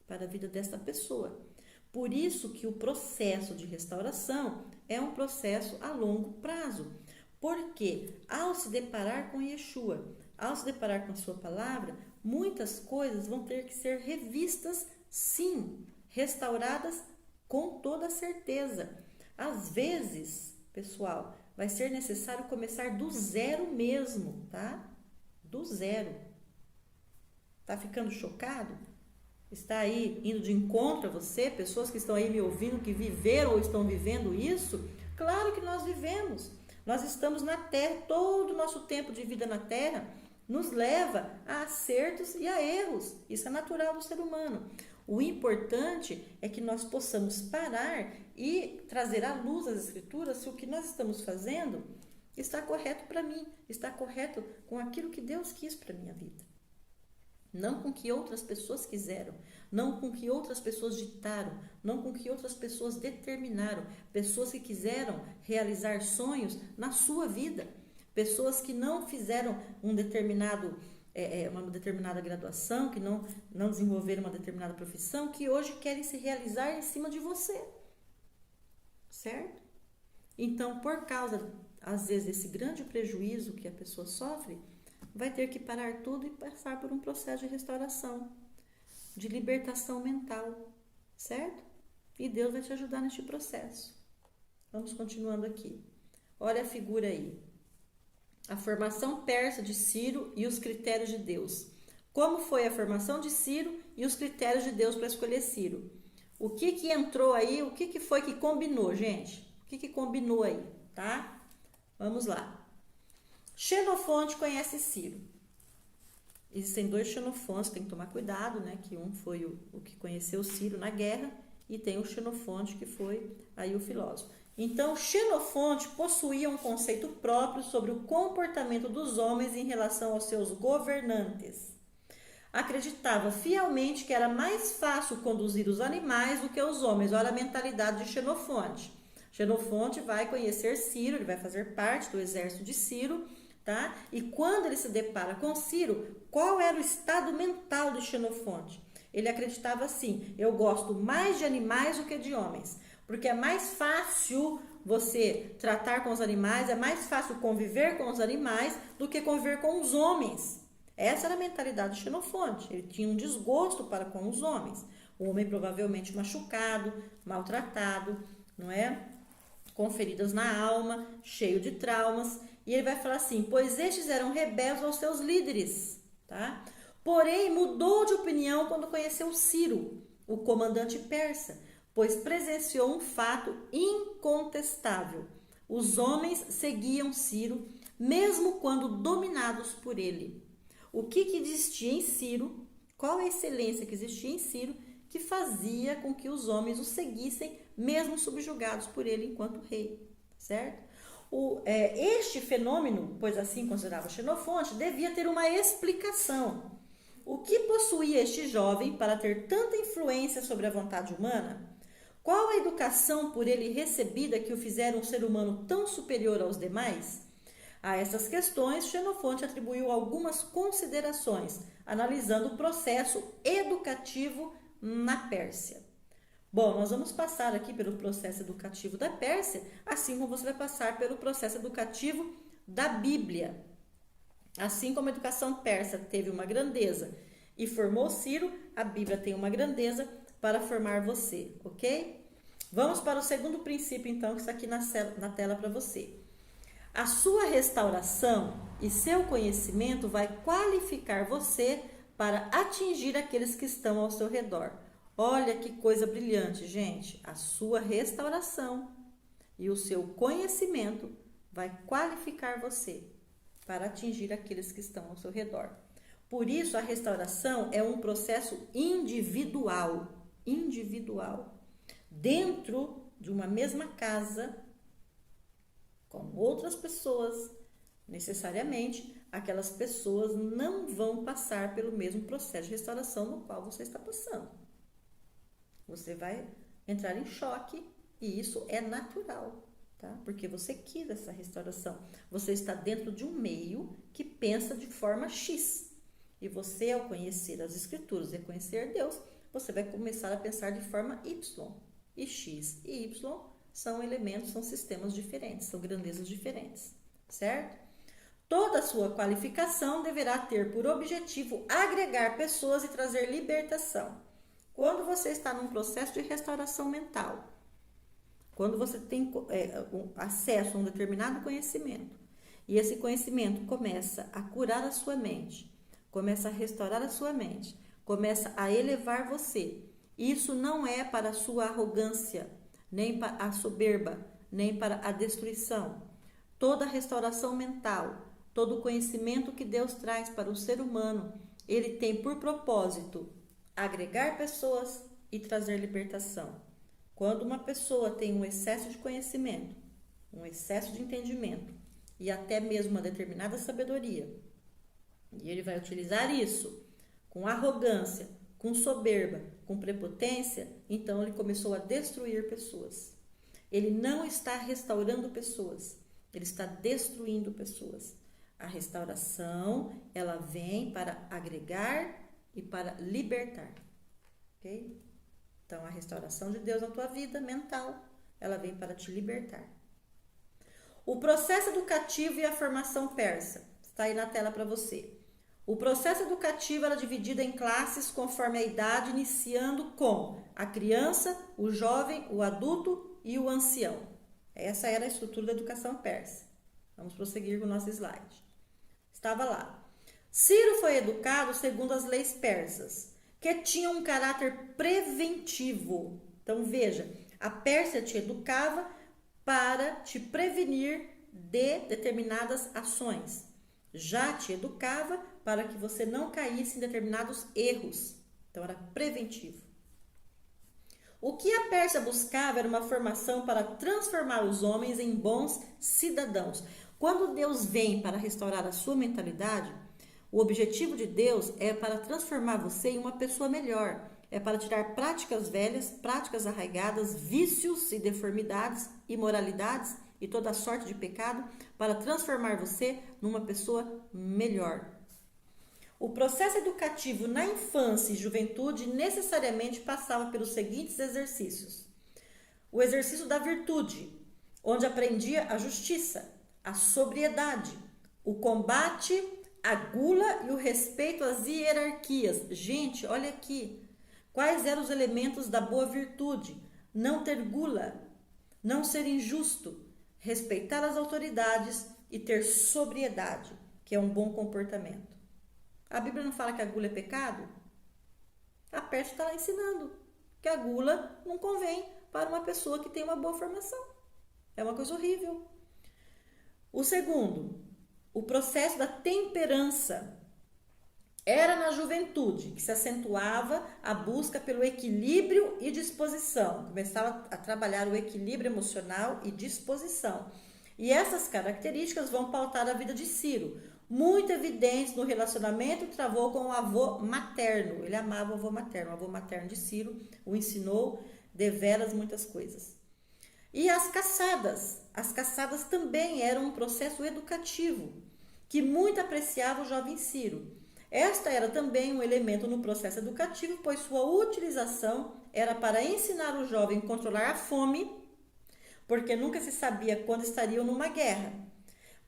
para a vida dessa pessoa. Por isso que o processo de restauração é um processo a longo prazo, porque ao se deparar com Yeshua, ao se deparar com a sua palavra, muitas coisas vão ter que ser revistas, sim, restauradas com toda certeza. Às vezes, pessoal, vai ser necessário começar do zero mesmo, tá? Do zero. Tá ficando chocado? Está aí indo de encontro a você, pessoas que estão aí me ouvindo, que viveram ou estão vivendo isso? Claro que nós vivemos. Nós estamos na Terra, todo o nosso tempo de vida na Terra nos leva a acertos e a erros. Isso é natural do ser humano. O importante é que nós possamos parar e trazer à luz as Escrituras se o que nós estamos fazendo está correto para mim, está correto com aquilo que Deus quis para a minha vida. Não com o que outras pessoas quiseram, não com o que outras pessoas ditaram, não com o que outras pessoas determinaram. Pessoas que quiseram realizar sonhos na sua vida, pessoas que não fizeram uma determinada graduação, que não desenvolveram uma determinada profissão, que hoje querem se realizar em cima de você, certo? Então, por causa, às vezes, desse grande prejuízo que a pessoa sofre, vai ter que parar tudo e passar por um processo de restauração, de libertação mental, certo? E Deus vai te ajudar neste processo. Vamos continuando aqui. Olha a figura aí. A formação persa de Ciro e os critérios de Deus. Como foi a formação de Ciro e os critérios de Deus para escolher Ciro? O que entrou aí? O que foi que combinou, gente? O que combinou aí, tá? Vamos lá. Xenofonte conhece Ciro. Existem dois Xenofontes, tem que tomar cuidado, né? Que um foi o que conheceu Ciro na guerra e tem o Xenofonte que foi aí o filósofo. Então, Xenofonte possuía um conceito próprio sobre o comportamento dos homens em relação aos seus governantes. Acreditava fielmente que era mais fácil conduzir os animais do que os homens. Olha a mentalidade de Xenofonte. Xenofonte vai conhecer Ciro, ele vai fazer parte do exército de Ciro, tá? E quando ele se depara com Ciro, qual era o estado mental de Xenofonte? Ele acreditava assim: eu gosto mais de animais do que de homens, porque é mais fácil você tratar com os animais, é mais fácil conviver com os animais do que conviver com os homens. Essa era a mentalidade de Xenofonte. Ele tinha um desgosto para com os homens. O homem provavelmente machucado, maltratado, não é? Com feridas na alma, cheio de traumas. E ele vai falar assim: pois estes eram rebeldes aos seus líderes, tá? Porém, mudou de opinião quando conheceu Ciro, o comandante persa, pois presenciou um fato incontestável. Os homens seguiam Ciro, mesmo quando dominados por ele. O que existia em Ciro, qual a excelência que existia em Ciro, que fazia com que os homens o seguissem, mesmo subjugados por ele enquanto rei, certo? Este fenômeno, pois assim considerava Xenofonte, devia ter uma explicação. O que possuía este jovem para ter tanta influência sobre a vontade humana? Qual a educação por ele recebida que o fizeram um ser humano tão superior aos demais? A essas questões, Xenofonte atribuiu algumas considerações, analisando o processo educativo na Pérsia. Bom, nós vamos passar aqui pelo processo educativo da Pérsia, assim como você vai passar pelo processo educativo da Bíblia. Assim como a educação persa teve uma grandeza e formou Ciro, a Bíblia tem uma grandeza para formar você, ok? Vamos para o segundo princípio, então, que está aqui na tela para você. A sua restauração e seu conhecimento vai qualificar você para atingir aqueles que estão ao seu redor. Olha que coisa brilhante, gente. A sua restauração e o seu conhecimento vai qualificar você para atingir aqueles que estão ao seu redor. Por isso, a restauração é um processo individual, dentro de uma mesma casa, com outras pessoas. Necessariamente, aquelas pessoas não vão passar pelo mesmo processo de restauração no qual você está passando. Você vai entrar em choque e isso é natural. Tá? Porque você quis essa restauração. Você está dentro de um meio que pensa de forma X. E você, ao conhecer as Escrituras e conhecer Deus, você vai começar a pensar de forma Y. E X e Y são elementos, são sistemas diferentes, são grandezas diferentes. Certo? Toda a sua qualificação deverá ter por objetivo agregar pessoas e trazer libertação. Quando você está num processo de restauração mental, quando você tem acesso a um determinado conhecimento e esse conhecimento começa a curar a sua mente, começa a restaurar a sua mente, começa a elevar você, isso não é para a sua arrogância, nem para a soberba, nem para a destruição. Toda restauração mental, todo o conhecimento que Deus traz para o ser humano, ele tem por propósito agregar pessoas e trazer libertação. Quando uma pessoa tem um excesso de conhecimento, um excesso de entendimento e até mesmo uma determinada sabedoria, e ele vai utilizar isso com arrogância, com soberba, com prepotência, então ele começou a destruir pessoas. Ele não está restaurando pessoas, ele está destruindo pessoas. A restauração, ela vem para agregar e para libertar, ok? Então, a restauração de Deus na tua vida mental, ela vem para te libertar. O processo educativo e a formação persa, está aí na tela para você. O processo educativo era dividido em classes conforme a idade, iniciando com a criança, o jovem, o adulto e o ancião. Essa era a estrutura da educação persa. Vamos prosseguir com o nosso slide. Estava lá. Ciro foi educado segundo as leis persas, que tinham um caráter preventivo. Então, veja, a Pérsia te educava para te prevenir de determinadas ações. Já te educava para que você não caísse em determinados erros. Então, era preventivo. O que a Pérsia buscava era uma formação para transformar os homens em bons cidadãos. Quando Deus vem para restaurar a sua mentalidade, o objetivo de Deus é para transformar você em uma pessoa melhor. É para tirar práticas velhas, práticas arraigadas, vícios e deformidades, imoralidades e toda sorte de pecado para transformar você numa pessoa melhor. O processo educativo na infância e juventude necessariamente passava pelos seguintes exercícios: o exercício da virtude, onde aprendia a justiça, a sobriedade, o combate à gula e o respeito às hierarquias. Gente, olha aqui. Quais eram os elementos da boa virtude? Não ter gula, não ser injusto, respeitar as autoridades e ter sobriedade, que é um bom comportamento. A Bíblia não fala que a gula é pecado? A Pérsia está lá ensinando que a gula não convém para uma pessoa que tem uma boa formação. É uma coisa horrível. O segundo, o processo da temperança. Era na juventude que se acentuava a busca pelo equilíbrio e disposição. Começava a trabalhar o equilíbrio emocional e disposição. E essas características vão pautar a vida de Ciro, muito evidentes no relacionamento que travou com o avô materno. Ele amava o avô materno. O avô materno de Ciro o ensinou deveras muitas coisas. E as caçadas. As caçadas também eram um processo educativo que muito apreciava o jovem Ciro. Esta era também um elemento no processo educativo, pois sua utilização era para ensinar o jovem a controlar a fome, porque nunca se sabia quando estariam numa guerra.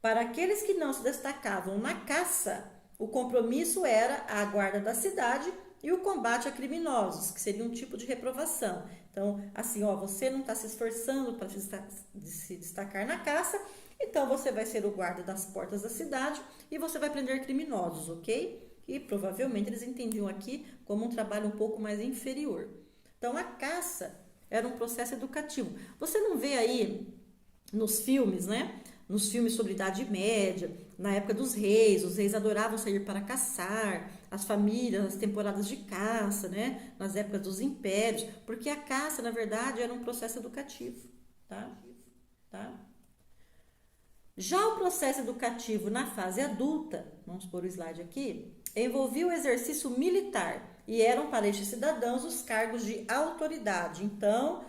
Para aqueles que não se destacavam na caça, o compromisso era a guarda da cidade e o combate a criminosos, que seria um tipo de reprovação. Então, assim, você não está se esforçando para se destacar na caça, então você vai ser o guarda das portas da cidade e você vai prender criminosos, ok? E provavelmente eles entendiam aqui como um trabalho um pouco mais inferior. Então, a caça era um processo educativo. Você não vê aí nos filmes, né? Nos filmes sobre Idade Média, na época dos reis, os reis adoravam sair para caçar, as famílias, as temporadas de caça, né? Nas épocas dos impérios, porque a caça, na verdade, era um processo educativo, tá? Já o processo educativo na fase adulta, vamos pôr o slide aqui, envolvia o exercício militar e eram para estes cidadãos os cargos de autoridade. Então,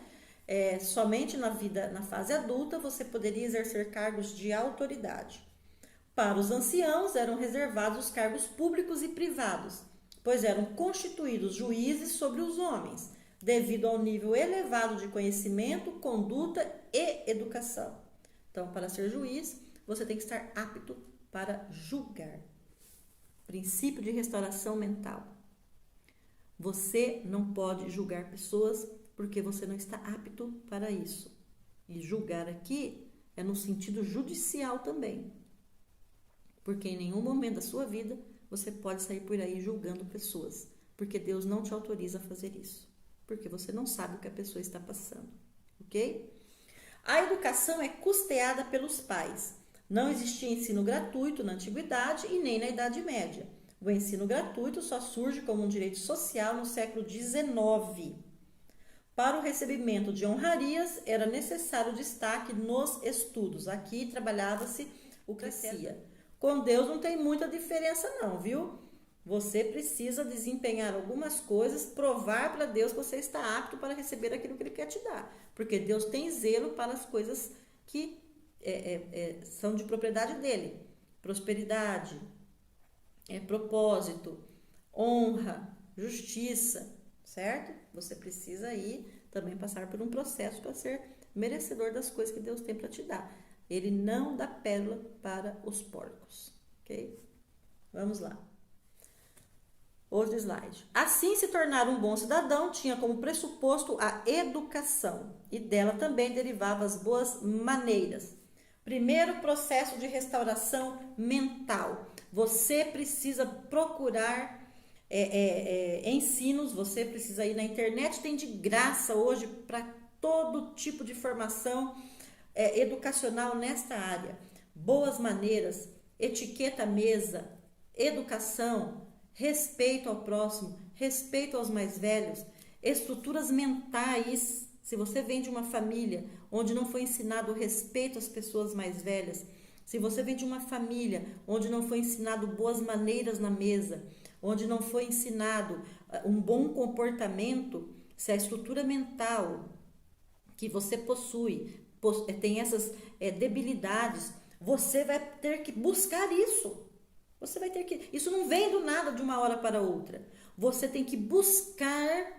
somente na fase adulta você poderia exercer cargos de autoridade. Para os anciãos eram reservados os cargos públicos e privados, pois eram constituídos juízes sobre os homens, devido ao nível elevado de conhecimento, conduta e educação. Então, para ser juiz, você tem que estar apto para julgar. Princípio de restauração mental. Você não pode julgar pessoas porque você não está apto para isso. E julgar aqui é no sentido judicial também. Porque em nenhum momento da sua vida você pode sair por aí julgando pessoas. Porque Deus não te autoriza a fazer isso. Porque você não sabe o que a pessoa está passando. Ok? A educação é custeada pelos pais. Não existia ensino gratuito na antiguidade e nem na Idade Média. O ensino gratuito só surge como um direito social no século XIX. Para o recebimento de honrarias, era necessário destaque nos estudos. Aqui trabalhava-se o que crescia. Com Deus não tem muita diferença não, viu? Você precisa desempenhar algumas coisas, provar para Deus que você está apto para receber aquilo que Ele quer te dar. Porque Deus tem zelo para as coisas que são de propriedade dEle. Prosperidade, propósito, honra, justiça, certo? Você precisa aí também passar por um processo para ser merecedor das coisas que Deus tem para te dar. Ele não dá pérola para os porcos, ok? Vamos lá. Outro slide. Assim, se tornar um bom cidadão tinha como pressuposto a educação e dela também derivavam as boas maneiras. Primeiro, processo de restauração mental. Você precisa procurar ensinos, você precisa ir na internet, tem de graça hoje para todo tipo de formação educacional nesta área. Boas maneiras, etiqueta à mesa, educação, respeito ao próximo, respeito aos mais velhos, estruturas mentais. Se você vem de uma família onde não foi ensinado o respeito às pessoas mais velhas, se você vem de uma família onde não foi ensinado boas maneiras na mesa, onde não foi ensinado um bom comportamento, se a estrutura mental que você possui tem essas debilidades, você vai ter que buscar isso. Você vai ter que. Isso não vem do nada de uma hora para outra. Você tem que buscar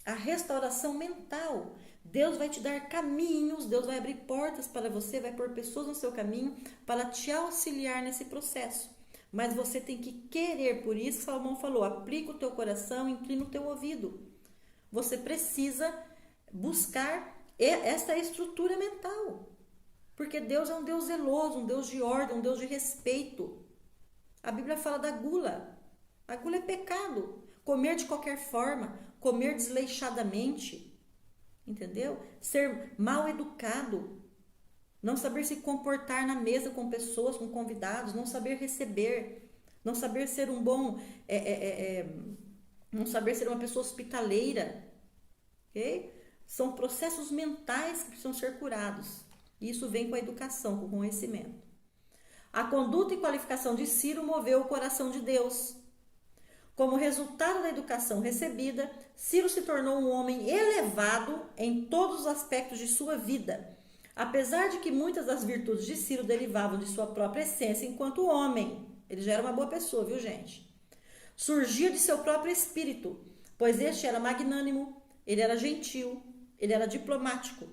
a restauração mental. Deus vai te dar caminhos, Deus vai abrir portas para você, vai pôr pessoas no seu caminho para te auxiliar nesse processo. Mas você tem que querer, por isso Salomão falou, aplica o teu coração, inclina o teu ouvido. Você precisa buscar essa estrutura mental. Porque Deus é um Deus zeloso, um Deus de ordem, um Deus de respeito. A Bíblia fala da gula. A gula é pecado. Comer de qualquer forma, comer desleixadamente, entendeu? Ser mal educado, não saber se comportar na mesa com pessoas, com convidados, não saber receber, não saber ser um bom, não saber ser uma pessoa hospitaleira, ok? São processos mentais que precisam ser curados. E isso vem com a educação, com o conhecimento. A conduta e qualificação de Ciro moveu o coração de Deus. Como resultado da educação recebida, Ciro se tornou um homem elevado em todos os aspectos de sua vida. Apesar de que muitas das virtudes de Ciro derivavam de sua própria essência enquanto homem. Ele já era uma boa pessoa, viu, gente? Surgia de seu próprio espírito, pois este era magnânimo, ele era gentil, ele era diplomático.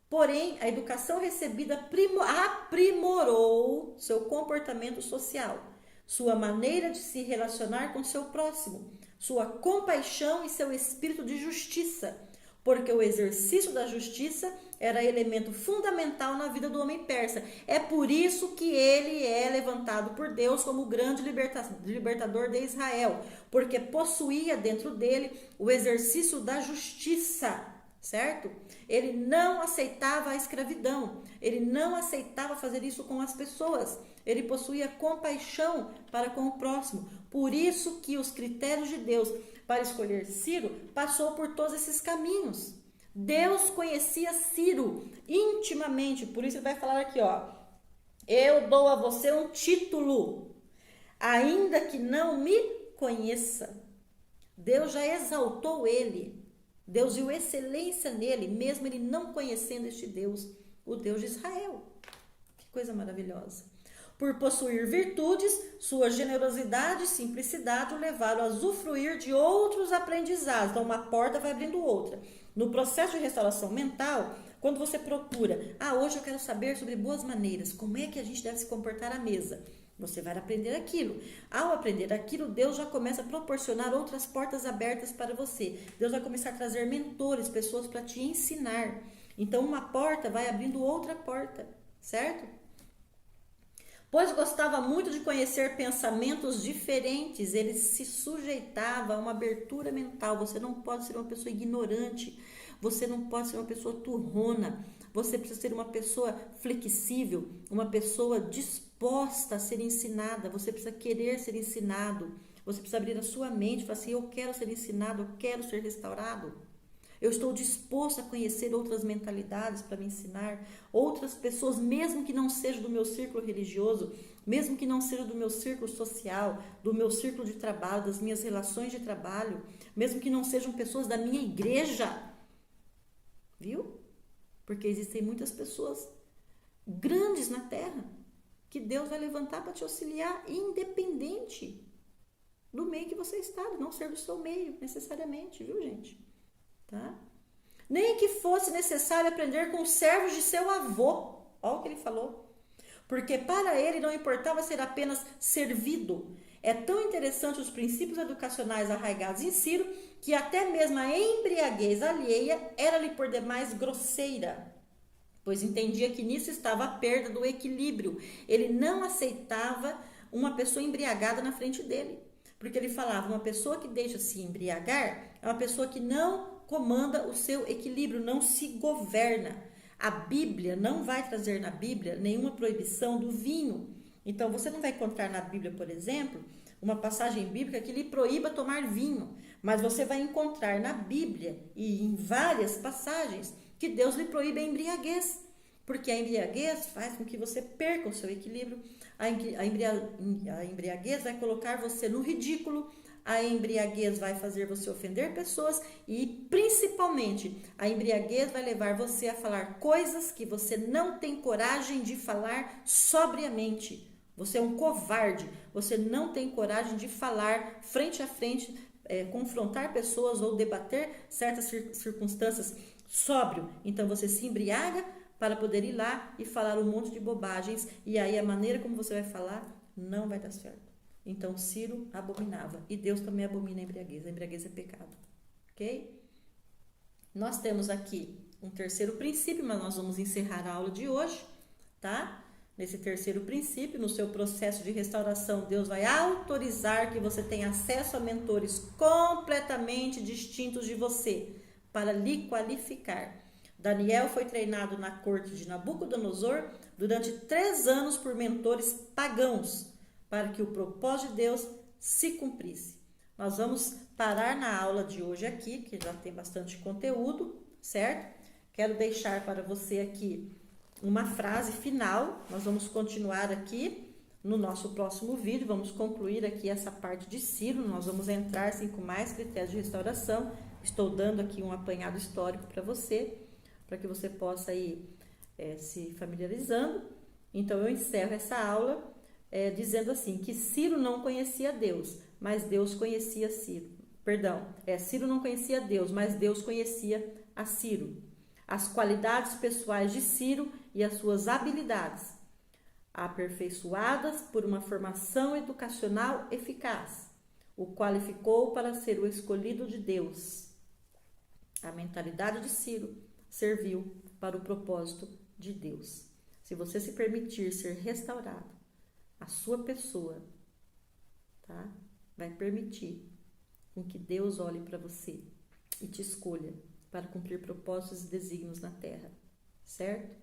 Porém, a educação recebida aprimorou seu comportamento social, sua maneira de se relacionar com seu próximo, sua compaixão e seu espírito de justiça, porque o exercício da justiça era elemento fundamental na vida do homem persa. É por isso que ele é levantado por Deus como o grande libertador de Israel, porque possuía dentro dele o exercício da justiça, certo? Ele não aceitava a escravidão, ele não aceitava fazer isso com as pessoas, ele possuía compaixão para com o próximo. Por isso que os critérios de Deus para escolher Ciro passou por todos esses caminhos. Deus conhecia Ciro intimamente, por isso ele vai falar aqui, ó, eu dou a você um título, ainda que não me conheça. Deus já exaltou ele. Deus viu excelência nele, mesmo ele não conhecendo este Deus, o Deus de Israel. Que coisa maravilhosa. Por possuir virtudes, sua generosidade e simplicidade o levaram a usufruir de outros aprendizados. Então, uma porta vai abrindo outra. No processo de restauração mental, quando você procura, hoje eu quero saber sobre boas maneiras, como é que a gente deve se comportar à mesa. Você vai aprender aquilo. Ao aprender aquilo, Deus já começa a proporcionar outras portas abertas para você. Deus vai começar a trazer mentores, pessoas para te ensinar. Então, uma porta vai abrindo outra porta, certo? Pois gostava muito de conhecer pensamentos diferentes, ele se sujeitava a uma abertura mental. Você não pode ser uma pessoa ignorante, você não pode ser uma pessoa turrona, você precisa ser uma pessoa flexível, uma pessoa disposta a ser ensinada, você precisa querer ser ensinado, você precisa abrir a sua mente e falar assim, eu quero ser ensinado, eu quero ser restaurado. Eu estou disposto a conhecer outras mentalidades para me ensinar, outras pessoas, mesmo que não seja do meu círculo religioso, mesmo que não seja do meu círculo social, do meu círculo de trabalho, das minhas relações de trabalho, mesmo que não sejam pessoas da minha igreja. Viu? Porque existem muitas pessoas grandes na terra que Deus vai levantar para te auxiliar, independente do meio que você está, de não ser do seu meio necessariamente, viu, gente? Tá? Nem que fosse necessário aprender com os servos de seu avô. Olha o que ele falou. Porque para ele não importava ser apenas servido. É tão interessante os princípios educacionais arraigados em Ciro que até mesmo a embriaguez alheia era-lhe por demais grosseira, pois entendia que nisso estava a perda do equilíbrio. Ele não aceitava uma pessoa embriagada na frente dele, porque ele falava, uma pessoa que deixa se embriagar é uma pessoa que não comanda o seu equilíbrio, não se governa. A Bíblia não vai trazer na Bíblia nenhuma proibição do vinho. Então, você não vai encontrar na Bíblia, por exemplo, uma passagem bíblica que lhe proíba tomar vinho. Mas você vai encontrar na Bíblia e em várias passagens que Deus lhe proíbe a embriaguez. Porque a embriaguez faz com que você perca o seu equilíbrio. A embriaguez vai colocar você no ridículo. A embriaguez vai fazer você ofender pessoas e, principalmente, a embriaguez vai levar você a falar coisas que você não tem coragem de falar sobriamente. Você é um covarde, você não tem coragem de falar frente a frente, confrontar pessoas ou debater certas circunstâncias sóbrio. Então você se embriaga para poder ir lá e falar um monte de bobagens, e aí a maneira como você vai falar não vai dar certo. Então Ciro abominava, e Deus também abomina a embriaguez é pecado, ok? Nós temos aqui um terceiro princípio, mas nós vamos encerrar a aula de hoje, tá? Nesse terceiro princípio, no seu processo de restauração, Deus vai autorizar que você tenha acesso a mentores completamente distintos de você, para lhe qualificar. Daniel foi treinado na corte de Nabucodonosor durante 3 anos por mentores pagãos, para que o propósito de Deus se cumprisse. Nós vamos parar na aula de hoje aqui, que já tem bastante conteúdo, certo? Quero deixar para você aqui uma frase final. Nós vamos continuar aqui no nosso próximo vídeo, vamos concluir aqui essa parte de Ciro, nós vamos entrar assim, com mais critérios de restauração. Estou dando aqui um apanhado histórico para você, para que você possa ir se familiarizando. Então eu encerro essa aula dizendo assim, que Ciro não conhecia Deus, mas Deus conhecia Ciro. Ciro não conhecia Deus, mas Deus conhecia a Ciro. As qualidades pessoais de Ciro e as suas habilidades, aperfeiçoadas por uma formação educacional eficaz, o qualificou para ser o escolhido de Deus. A mentalidade de Ciro serviu para o propósito de Deus. Se você se permitir ser restaurado, a sua pessoa, tá? Vai permitir com que Deus olhe para você e te escolha para cumprir propósitos e desígnios na terra, certo?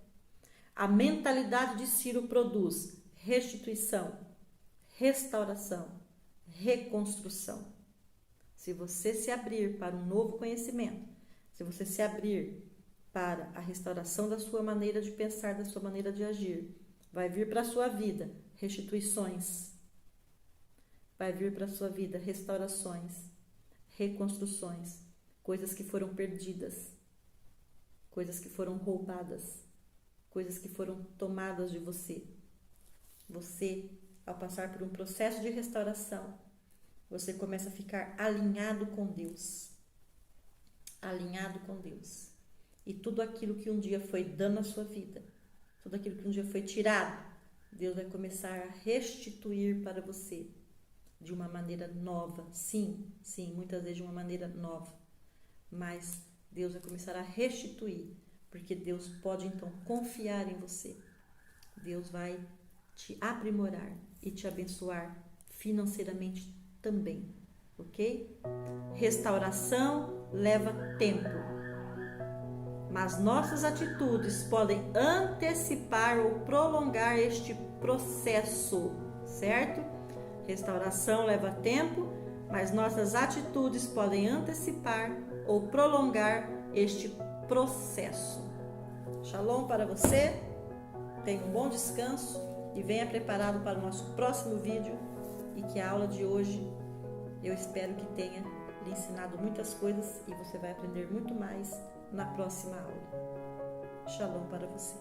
A mentalidade de Ciro produz restituição, restauração, reconstrução. Se você se abrir para um novo conhecimento, se você se abrir para a restauração da sua maneira de pensar, da sua maneira de agir, vai vir para a sua vida restituições, vai vir para a sua vida restaurações, reconstruções, coisas que foram perdidas, coisas que foram roubadas, coisas que foram tomadas de você. Você, ao passar por um processo de restauração, você começa a ficar alinhado com Deus. Alinhado com Deus. E tudo aquilo que um dia foi dano à sua vida, tudo aquilo que um dia foi tirado, Deus vai começar a restituir para você de uma maneira nova. Sim, muitas vezes de uma maneira nova. Mas Deus vai começar a restituir, porque Deus pode então confiar em você. Deus vai te aprimorar e te abençoar financeiramente também, ok? Restauração leva tempo, mas nossas atitudes podem antecipar ou prolongar este processo, certo? Restauração leva tempo, mas nossas atitudes podem antecipar ou prolongar este processo. Shalom para você, tenha um bom descanso e venha preparado para o nosso próximo vídeo, e que a aula de hoje eu espero que tenha lhe ensinado muitas coisas e você vai aprender muito mais na próxima aula. Shalom para você.